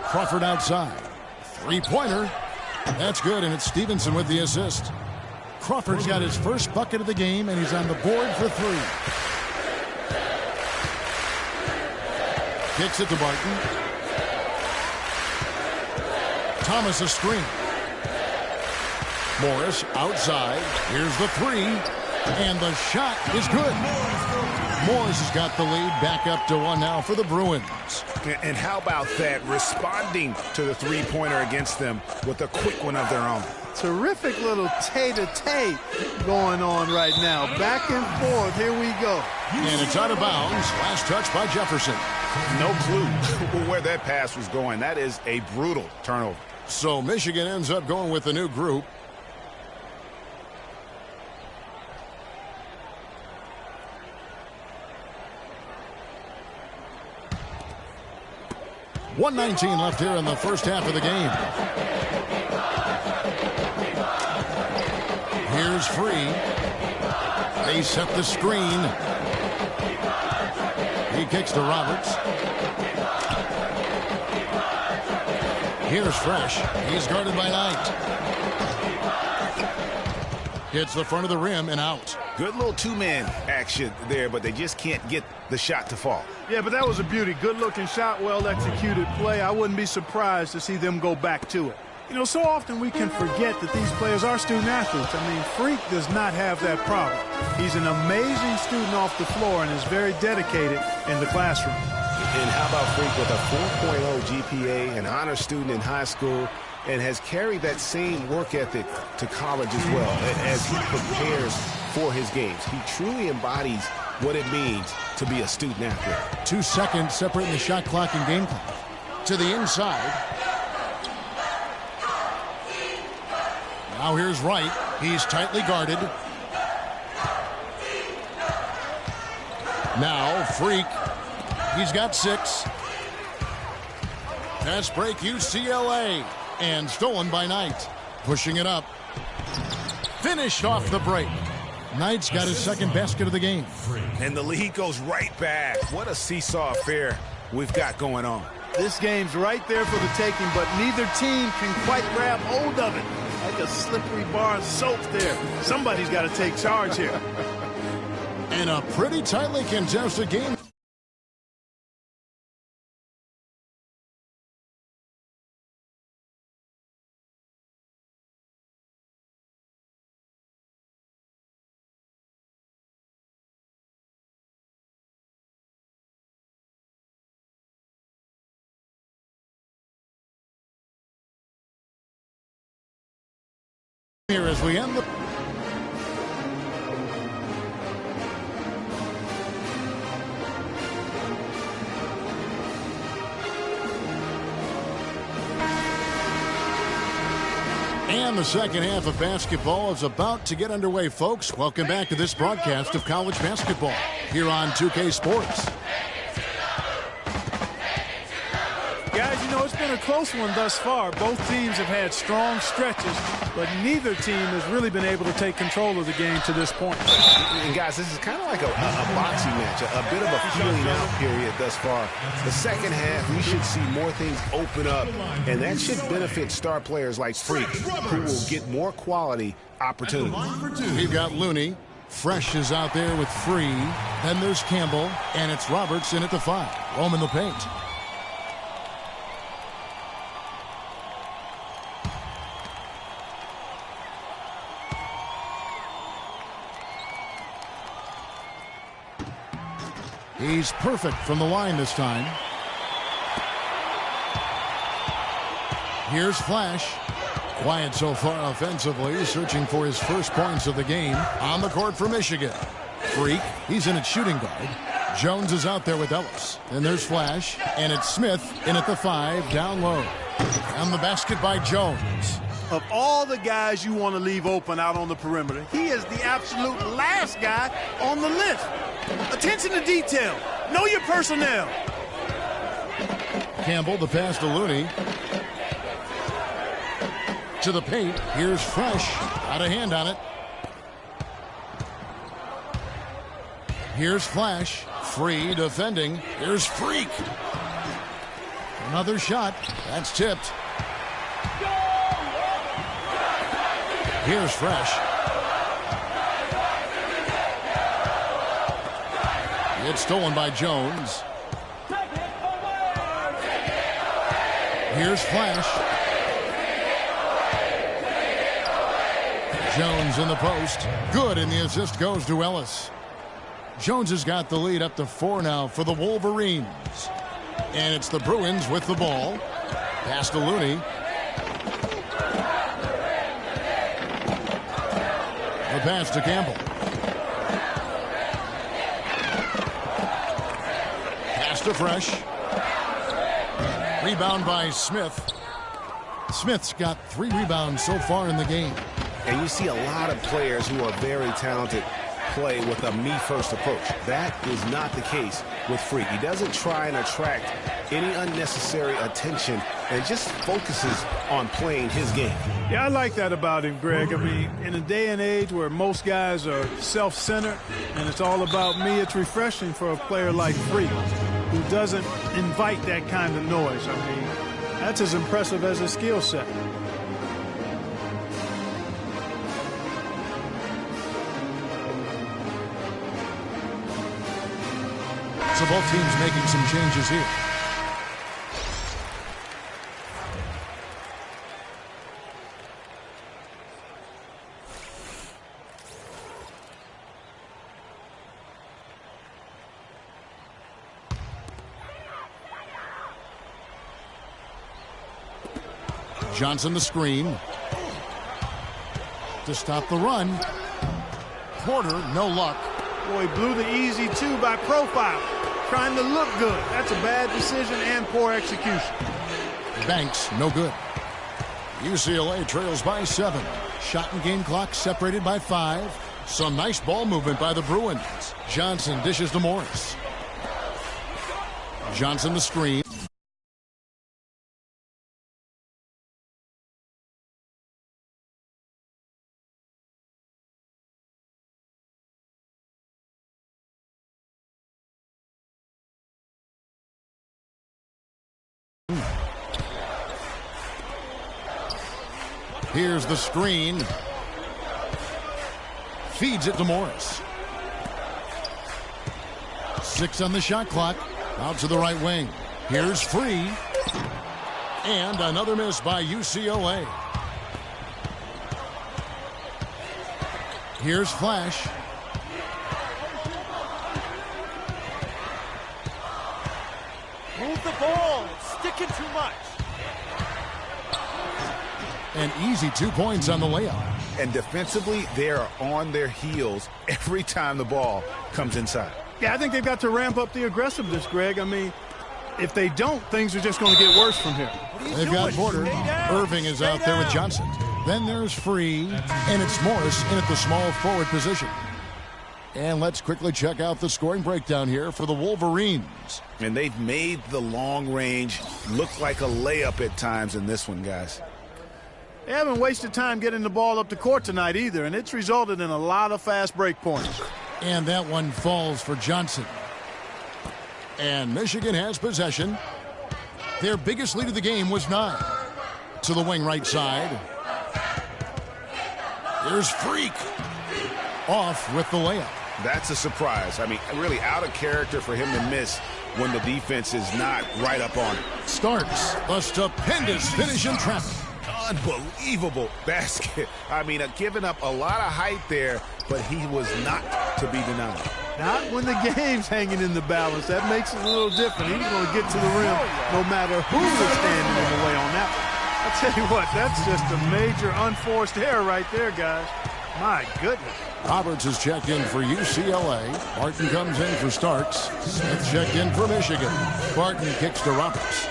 Crawford outside. 3-pointer. That's good, and it's Stevenson with the assist. Crawford's got his first bucket of the game, and he's on the board for 3. Kicks it to Barton. Thomas a screen. Morris outside. Here's the 3. And the shot is good. Morris has got the lead back up to 1 now for the Bruins. And how about that? Responding to the 3-pointer against them with a quick one of their own. Terrific little tay-to-tay going on right now. Back and forth. Here we go. And it's out of bounds. Last touch by Jefferson. No clue where that pass was going. That is a brutal turnover. So Michigan ends up going with the new group. .119 left here in the first half of the game. Here's Free. They set the screen. He kicks to Roberts. Here's Fresh. He's guarded by Knight. Hits the front of the rim and out. Good little 2-man action there, but they just can't get the shot to fall. Yeah, but that was a beauty. Good-looking shot, well-executed play. I wouldn't be surprised to see them go back to it. You know, so often we can forget that these players are student athletes. I mean, Freak does not have that problem. He's an amazing student off the floor and is very dedicated in the classroom. And how about Freak with a 4.0 GPA, an honor student in high school, and has carried that same work ethic to college as well as he prepares for his games. He truly embodies what it means to be a student athlete. 2 seconds separating the shot clock and game clock. To the inside. Now here's Wright. He's tightly guarded. Now Freak. He's got 6. Fast break UCLA. And stolen by Knight. Pushing it up. Finished off the break. Knight's got his second basket of the game. And the lead goes right back. What a seesaw affair we've got going on. This game's right there for the taking, but neither team can quite grab hold of it. Like a slippery bar of soap there. Somebody's got to take charge here. And a pretty tightly contested game. Here as we end the And the second half of basketball is about to get underway, folks. Welcome back to this broadcast of college basketball here on 2K Sports. Guys, you know, it's been a close one thus far. Both teams have had strong stretches, but neither team has really been able to take control of the game to this point. And guys, this is kind of like a boxing match, a bit of a feeling out period thus far. The second half, we should see more things open up, and that should benefit star players like Freak, who will get more quality opportunities. We've got Looney. Fresh is out there with Free. Then there's Campbell, and it's Roberts in at the 5. Rome in the paint. He's perfect from the line this time. Here's Flash. Quiet so far offensively, searching for his first points of the game. On the court for Michigan. Freak, he's in at shooting guard. Jones is out there with Ellis. And there's Flash, and it's Smith in at the 5, down low. And the basket by Jones. Of all the guys you want to leave open out on the perimeter, he is the absolute last guy on the list. Attention to detail. Know your personnel. Campbell, the pass to Looney. To the paint. Here's Fresh. Out of hand on it. Here's Flash. Free defending. Here's Freak. Another shot. That's tipped. Here's Fresh. It's stolen by Jones. Here's Flash. Jones in the post. Good, and the assist goes to Ellis. Jones has got the lead up to 4 now for the Wolverines. And it's the Bruins with the ball. Pass to Looney. The pass to Campbell. Pass to Fresh. Rebound by Smith. Smith's got 3 rebounds so far in the game. And you see a lot of players who are very talented play with a me-first approach. That is not the case with Freak. He doesn't try and attract any unnecessary attention and just focuses on playing his game. Yeah, I like that about him, Greg. I mean, in a day and age where most guys are self-centered and it's all about me, it's refreshing for a player like Freak who doesn't invite that kind of noise. I mean, that's as impressive as his skill set. So both teams making some changes here. Johnson the screen. To stop the run. Porter, no luck. Boy, blew the easy 2 by profile. Trying to look good. That's a bad decision and poor execution. Banks, no good. UCLA trails by 7. Shot and game clock separated by 5. Some nice ball movement by the Bruins. Johnson dishes to Morris. Johnson the screen. Here's the screen. Feeds it to Morris. 6 on the shot clock. Out to the right wing. Here's Free. And another miss by UCLA. Here's Flash. Move the ball. It's sticking too much. An easy 2 points on the layup. And defensively, they are on their heels every time the ball comes inside. Yeah, I think they've got to ramp up the aggressiveness, Greg. I mean, if they don't, things are just going to get worse from here. They've got Porter. Irving is out there with Johnson. Then there's Free, and it's Morris in at the small forward position. And let's quickly check out the scoring breakdown here for the Wolverines. And they've made the long range look like a layup at times in this one, guys. They haven't wasted time getting the ball up the court tonight either, and it's resulted in a lot of fast break points. And that one falls for Johnson. And Michigan has possession. Their biggest lead of the game was 9. To the wing right side. There's Freak. Off with the layup. That's a surprise. I mean, really out of character for him to miss when the defense is not right up on it. Starks a stupendous finish in traffic. Unbelievable basket. I mean, giving up a lot of height there, but he was not to be denied. Not when the game's hanging in the balance. That makes it a little different. He's going to get to the rim no matter who is standing in the way on that one. I'll tell you what, that's just a major unforced error right there, guys. My goodness. Roberts is checked in for UCLA. Martin comes in for Starks. Smith checked in for Michigan. Barton kicks to Roberts.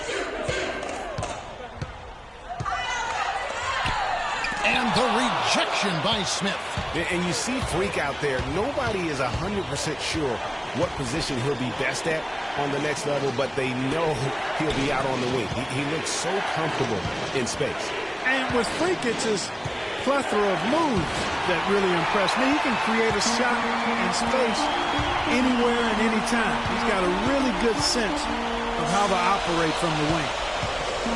And the rejection by Smith. And you see Freak out there. Nobody is 100% sure what position he'll be best at on the next level, but they know he'll be out on the wing. He looks so comfortable in space. And with Freak, it's his plethora of moves that really impress me. He can create a shot in space anywhere and anytime. He's got a really good sense of how to operate from the wing.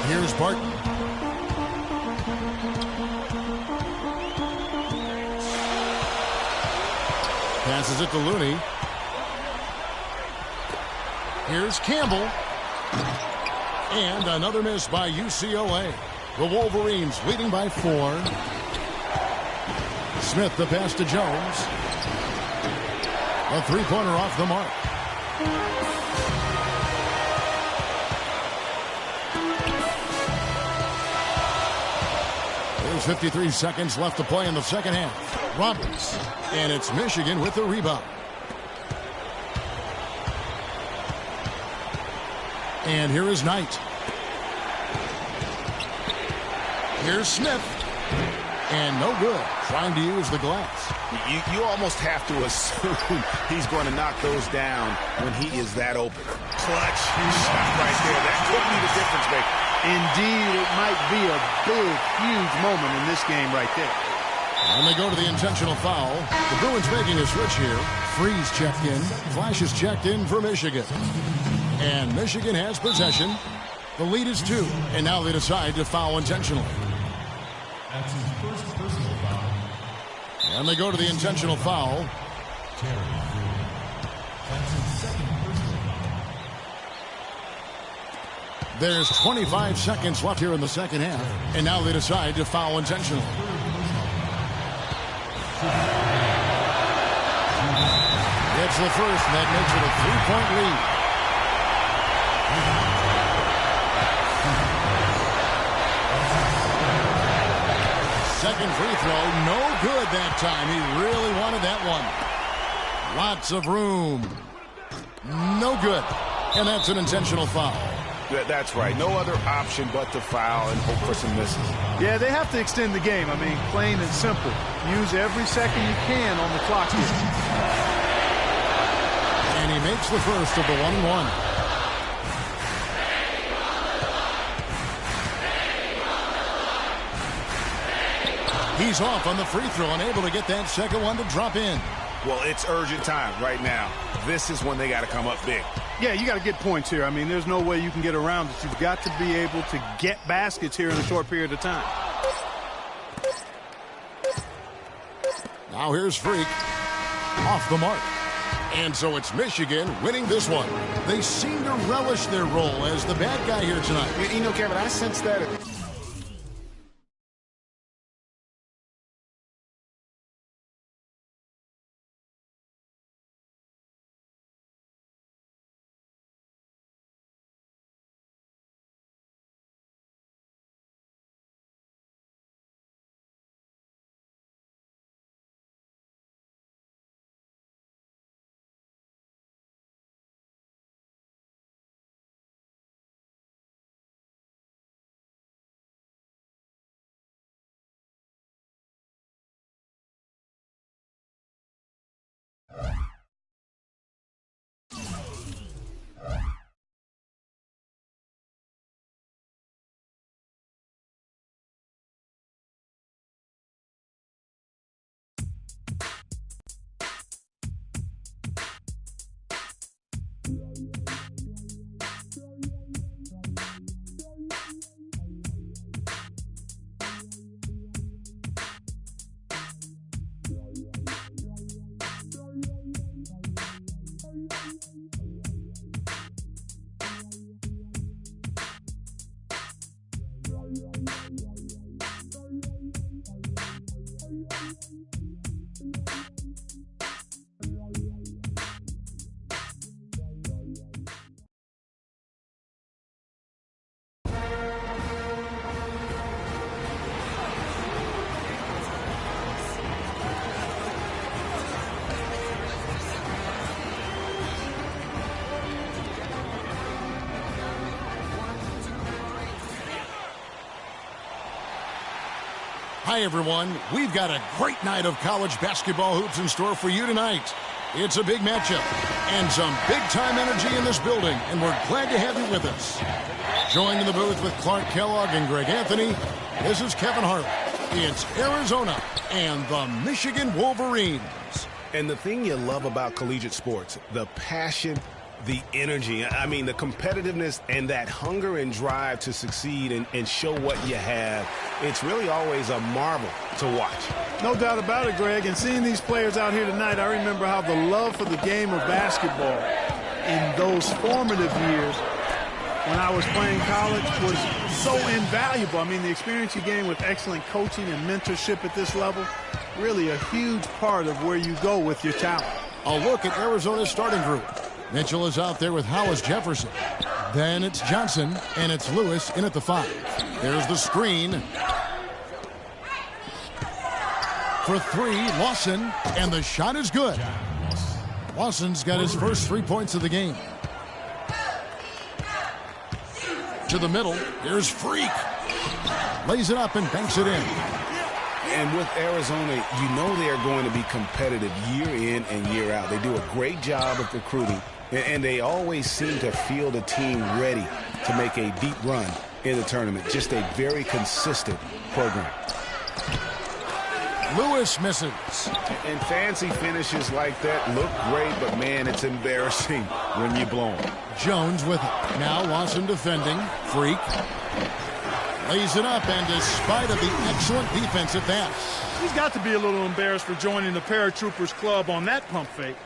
Here's Barton. Passes it to Looney. Here's Campbell. And another miss by UCLA. The Wolverines leading by 4. Smith the pass to Jones. A three-pointer off the mark. There's 53 seconds left to play in the second half. Roberts. And it's Michigan with the rebound. And here is Knight. Here's Smith. And no good. Trying to use the glass. You almost have to assume he's going to knock those down when he is that open. Clutch shot right there. That could be the difference maker. Indeed, it might be a big, huge moment in this game right there. And they go to the intentional foul. The Bruins making a switch here. Freeze checked in. Flash is checked in for Michigan. And Michigan has possession. The lead is 2. And now they decide to foul intentionally. That's his first personal foul. And they go to the intentional foul. That's his second personal foul. There's 25 seconds left here in the second half. And now they decide to foul intentionally. It's the first, and that makes it a 3-point lead. Second free throw, no good that time. He really wanted that one. Lots of room. No good. And that's an intentional foul. That's right. No other option but to foul and hope for some misses. Yeah, they have to extend the game. I mean, plain and simple. Use every second you can on the clock here. And he makes the first of the 1-1. He's off on the free throw and able to get that second one to drop in. Well, it's urgent time right now. This is when they got to come up big. Yeah, you got to get points here. I mean, there's no way you can get around it. You've got to be able to get baskets here in a short period of time. Now here's Freak. Off the mark. And so it's Michigan winning this one. They seem to relish their role as the bad guy here tonight. You know, Kevin, I sense that Hi, everyone. We've got a great night of college basketball hoops in store for you tonight. It's a big matchup and some big-time energy in this building, and we're glad to have you with us. Joined in the booth with Clark Kellogg and Greg Anthony, this is Kevin Harlan. It's Arizona and the Michigan Wolverines. And the thing you love about collegiate sports, the passion, the energy, I mean, the competitiveness and that hunger and drive to succeed and show what you have, it's really always a marvel to watch. No doubt about it, Greg. And seeing these players out here tonight, I remember how the love for the game of basketball in those formative years when I was playing college was so invaluable. I mean, the experience you gain with excellent coaching and mentorship at this level, really a huge part of where you go with your talent. A look at Arizona's starting group. Mitchell is out there with Hollis Jefferson. Then it's Johnson, and it's Lewis in at the 5. There's the screen. For 3, Lawson, and the shot is good. Lawson's got his first 3 points of the game. To the middle, here's Freak. Lays it up and banks it in. And with Arizona, you know they are going to be competitive year in and year out. They do a great job of recruiting, and they always seem to field a team ready to make a deep run in the tournament. Just a very consistent program. Lewis misses. And fancy finishes like that look great, but, man, it's embarrassing when you blow them. Jones with it. Now Lawson defending. Freak. Lays it up, and despite of the excellent defensive pass. He's got to be a little embarrassed for joining the Paratroopers Club on that pump fake.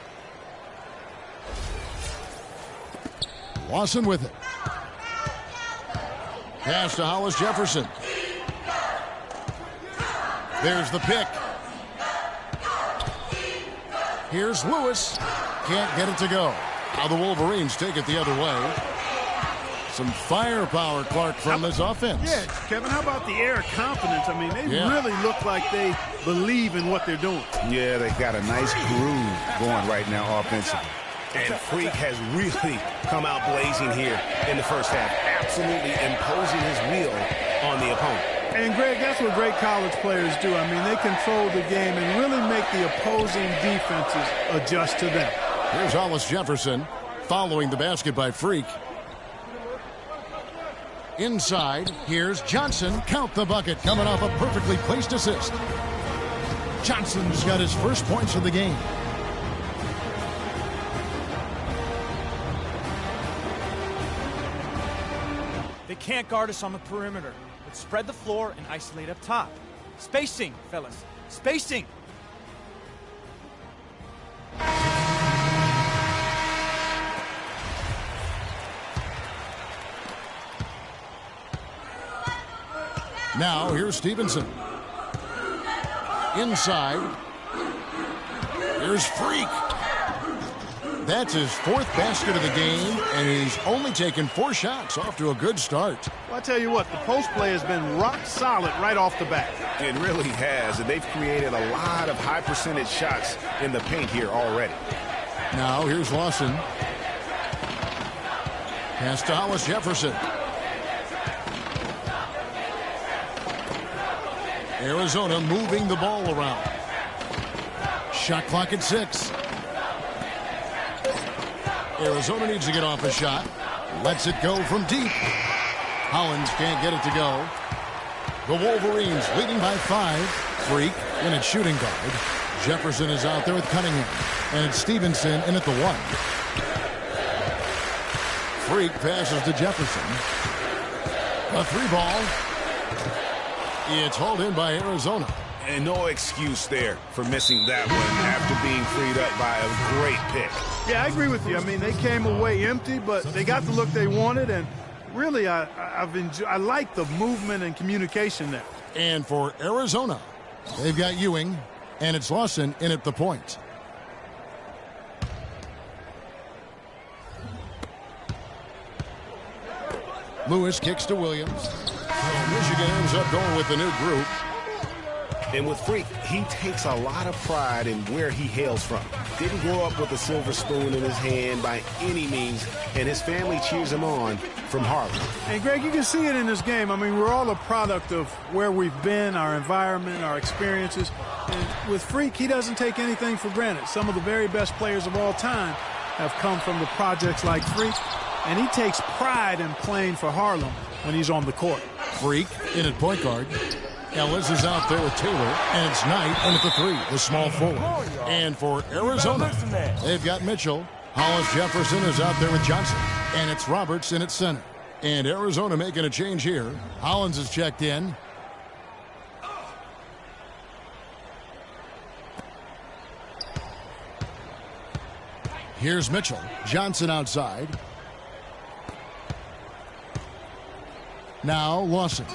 Lawson with it. Pass to Hollis Jefferson. There's the pick. Here's Lewis. Can't get it to go. Now the Wolverines take it the other way. Some firepower, Clark, from this offense. Yeah, Kevin, how about the air of confidence? I mean, they really look like they believe in what they're doing. Yeah, they got a nice groove going right now offensively. And Freak has really come out blazing here in the first half, absolutely imposing his will on the opponent. And, Greg, that's what great college players do. I mean, they control the game and really make the opposing defenses adjust to them. Here's Hollis Jefferson following the basket by Freak. Inside, here's Johnson. Count the bucket, coming off a perfectly placed assist. Johnson's got his first points of the game. They can't guard us on the perimeter. Let's spread the floor and isolate up top. Spacing, fellas. Spacing. Now, here's Stevenson. Inside. Here's Freak. That's his 4th basket of the game, and he's only taken 4 shots. Off to a good start. Well, I tell you what, the post play has been rock solid right off the bat. It really has, and they've created a lot of high percentage shots in the paint here already. Now, here's Lawson. Pass to Hollis Jefferson. Arizona moving the ball around. Shot clock at 6. Arizona needs to get off a shot. Lets it go from deep. Hollins can't get it to go. The Wolverines leading by 5. Freak in at shooting guard. Jefferson is out there with Cunningham. And it's Stevenson in at the 1. Freak passes to Jefferson. A 3-ball. It's hauled in by Arizona. And no excuse there for missing that one after being freed up by a great pick. Yeah, I agree with you. I mean, they came away empty, but they got the look they wanted, and really, I like the movement and communication there. And for Arizona, they've got Ewing, and it's Lawson in at the point. Lewis kicks to Williams. So Michigan ends up going with the new group. And with Freak, he takes a lot of pride in where he hails from. Didn't grow up with a silver spoon in his hand by any means, and his family cheers him on from Harlem. And Greg, you can see it in this game. I mean, we're all a product of where we've been, our environment, our experiences. And with Freak, he doesn't take anything for granted. Some of the very best players of all time have come from the projects like Freak, and he takes pride in playing for Harlem when he's on the court. Freak in at point guard. Ellis is out there with Taylor, and it's Knight in at the 3, the small forward. And for Arizona, they've got Mitchell. Hollis Jefferson is out there with Johnson, and it's Roberts in at center. And Arizona making a change here. Hollins is checked in. Here's Mitchell. Johnson outside. Now Lawson.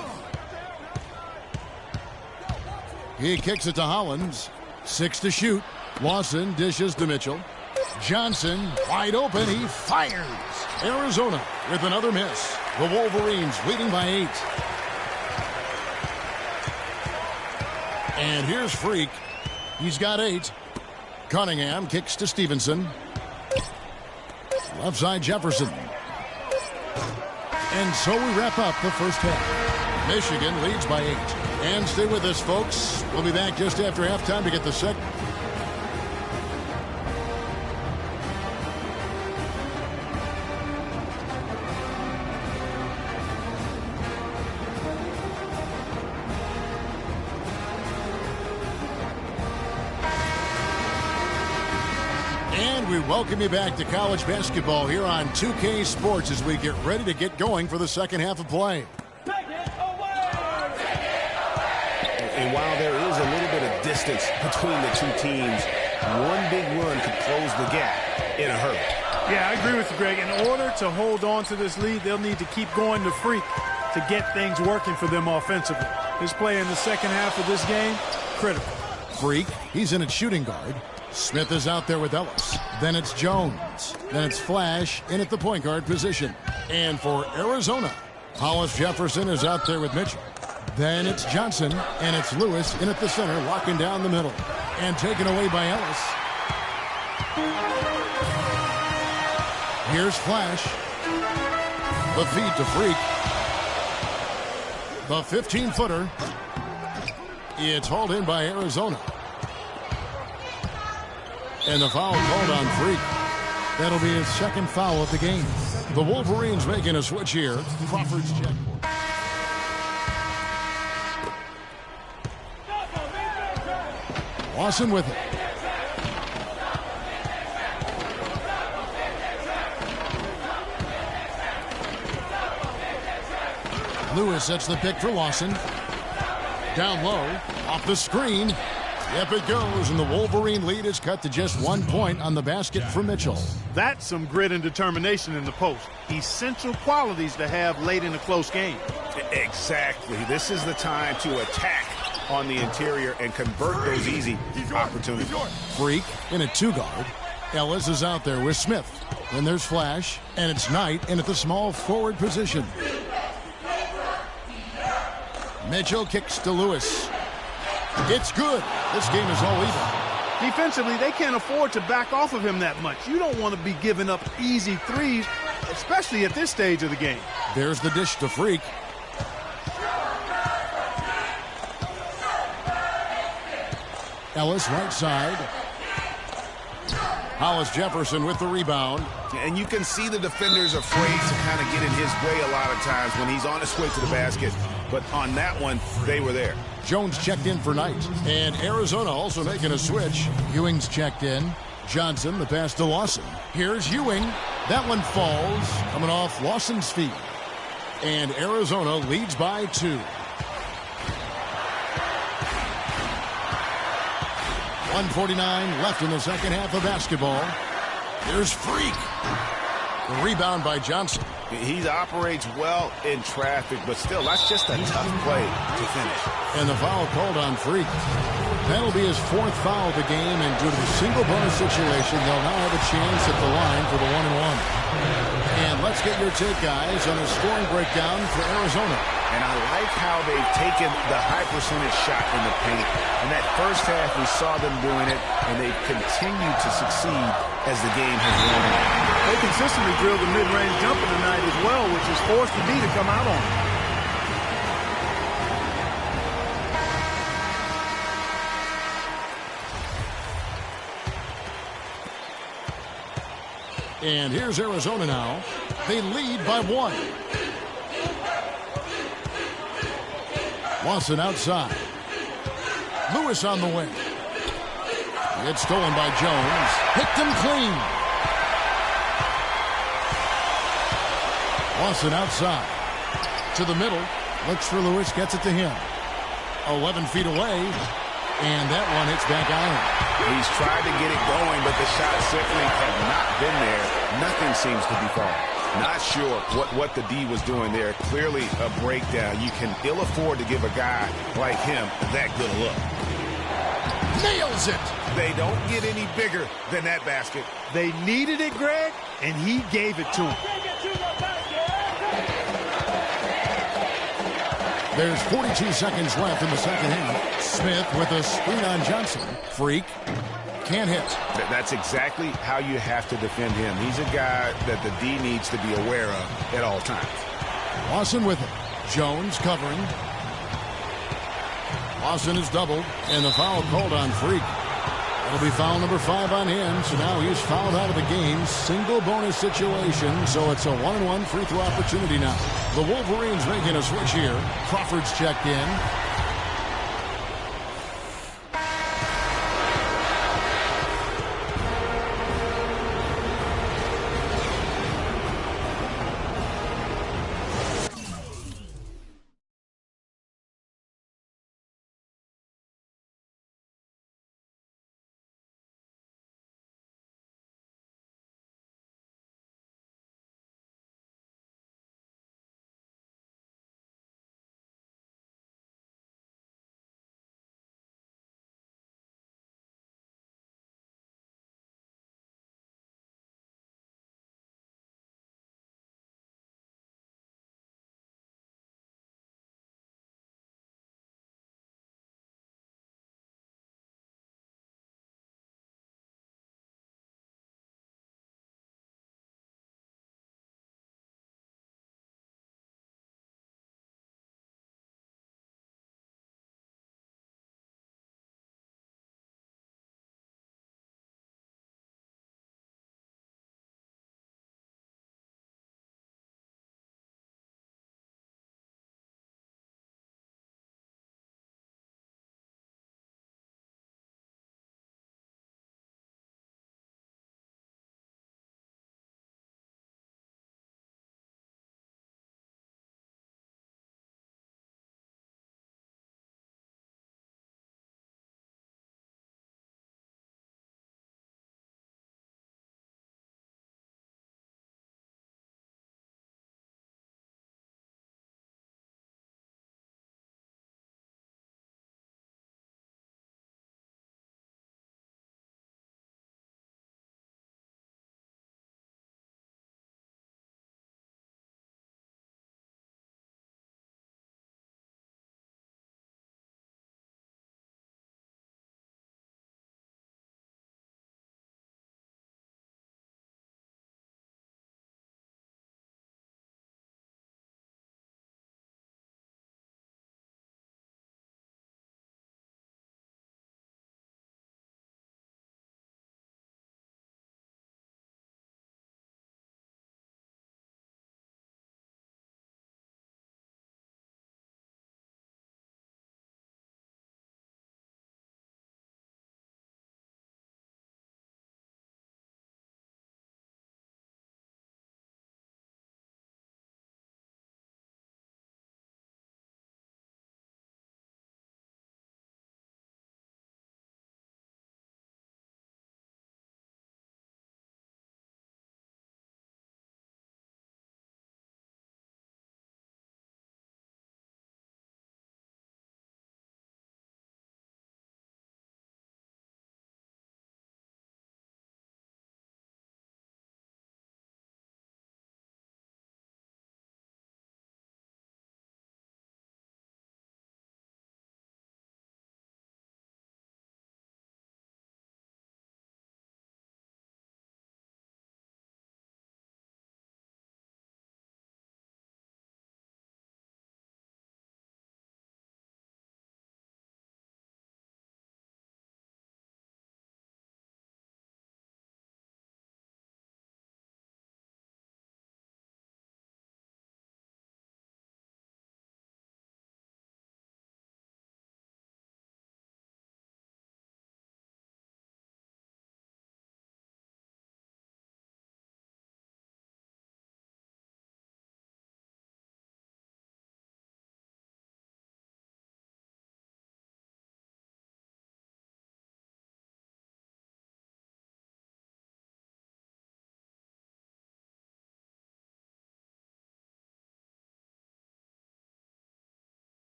He kicks it to Hollins. 6 to shoot. Lawson dishes to Mitchell. Johnson wide open. He fires. Arizona with another miss. The Wolverines leading by 8. And here's Freak. He's got 8. Cunningham kicks to Stevenson. Left side Jefferson. And so we wrap up the first half. Michigan leads by 8. And stay with us, folks. We'll be back just after halftime to get the second. And we welcome you back to college basketball here on 2K Sports as we get ready to get going for the second half of play. And while there is a little bit of distance between the two teams, one big run could close the gap in a hurry. Yeah, I agree with you, Greg. In order to hold on to this lead, they'll need to keep going to Freak to get things working for them offensively. His play in the second half of this game, critical. Freak, he's in at shooting guard. Smith is out there with Ellis. Then it's Jones. Then it's Flash in at the point guard position. And for Arizona, Hollis Jefferson is out there with Mitchell. Then it's Johnson, and it's Lewis in at the center, locking down the middle. And taken away by Ellis. Here's Flash. The feed to Freak. The 15-footer. It's hauled in by Arizona. And the foul called on Freak. That'll be his second foul of the game. The Wolverines making a switch here. Crawford's check. Lawson with it. Lewis sets the pick for Lawson. Down low, off the screen. Yep, it goes, and the Wolverine lead is cut to just 1 point on the basket for Mitchell. That's some grit and determination in the post. Essential qualities to have late in a close game. Exactly. This is the time to attack on the interior and convert those easy opportunities. Freak in a 2-guard. Ellis is out there with Smith. Then there's Flash, and it's Knight in at the small forward position. Mitchell kicks to Lewis. It's good. This game is all even. Defensively, they can't afford to back off of him that much. You don't want to be giving up easy threes, especially at this stage of the game. There's the dish to Freak. Ellis right side. Hollis Jefferson with the rebound. And you can see the defenders afraid to kind of get in his way a lot of times when he's on his way to the basket. But on that one, they were there. Jones checked in for Knight. And Arizona also making a switch. Ewing's checked in. Johnson, the pass to Lawson. Here's Ewing. That one falls, coming off Lawson's feet. And Arizona leads by 2. 1:49 left in the second half of basketball. There's Freak. The rebound by Johnson. He operates well in traffic, but still, that's just a tough play to finish. And the foul called on Freak. That'll be his 4th foul of the game, and due to the single bonus situation, they'll now have a chance at the line for the 1-and-1. And let's get your take, guys, on the scoring breakdown for Arizona. And I like how they've taken the high percentage shot in the paint. In that first half, we saw them doing it, and they've continued to succeed as the game has worn on. They consistently drilled the mid-range jumper tonight as well, which has forced the D to come out on them. And here's Arizona now. They lead by 1. Lawson outside. Lewis on the wing. It's stolen by Jones. Picked him clean. Lawson outside. To the middle. Looks for Lewis. Gets it to him. 11 feet away. And that one hits back iron. He's tried to get it going, but the shots simply have not been there. Nothing seems to be falling. Not sure what the D was doing there. Clearly a breakdown. You can ill afford to give a guy like him that good a look. Nails it. They don't get any bigger than that basket. They needed it, Greg, and he gave it to him. There's 42 seconds left in the second half. Smith with a screen on Johnson. Freak. Can't hit. That's exactly how you have to defend him. He's a guy that the D needs to be aware of at all times. Lawson with it. Jones covering. Lawson is doubled, and the foul called on Freak. That'll be foul number 5 on him, so now he's fouled out of the game. Single bonus situation, so it's a 1-and-1 free throw opportunity now. The Wolverines making a switch here. Crawford's checked in.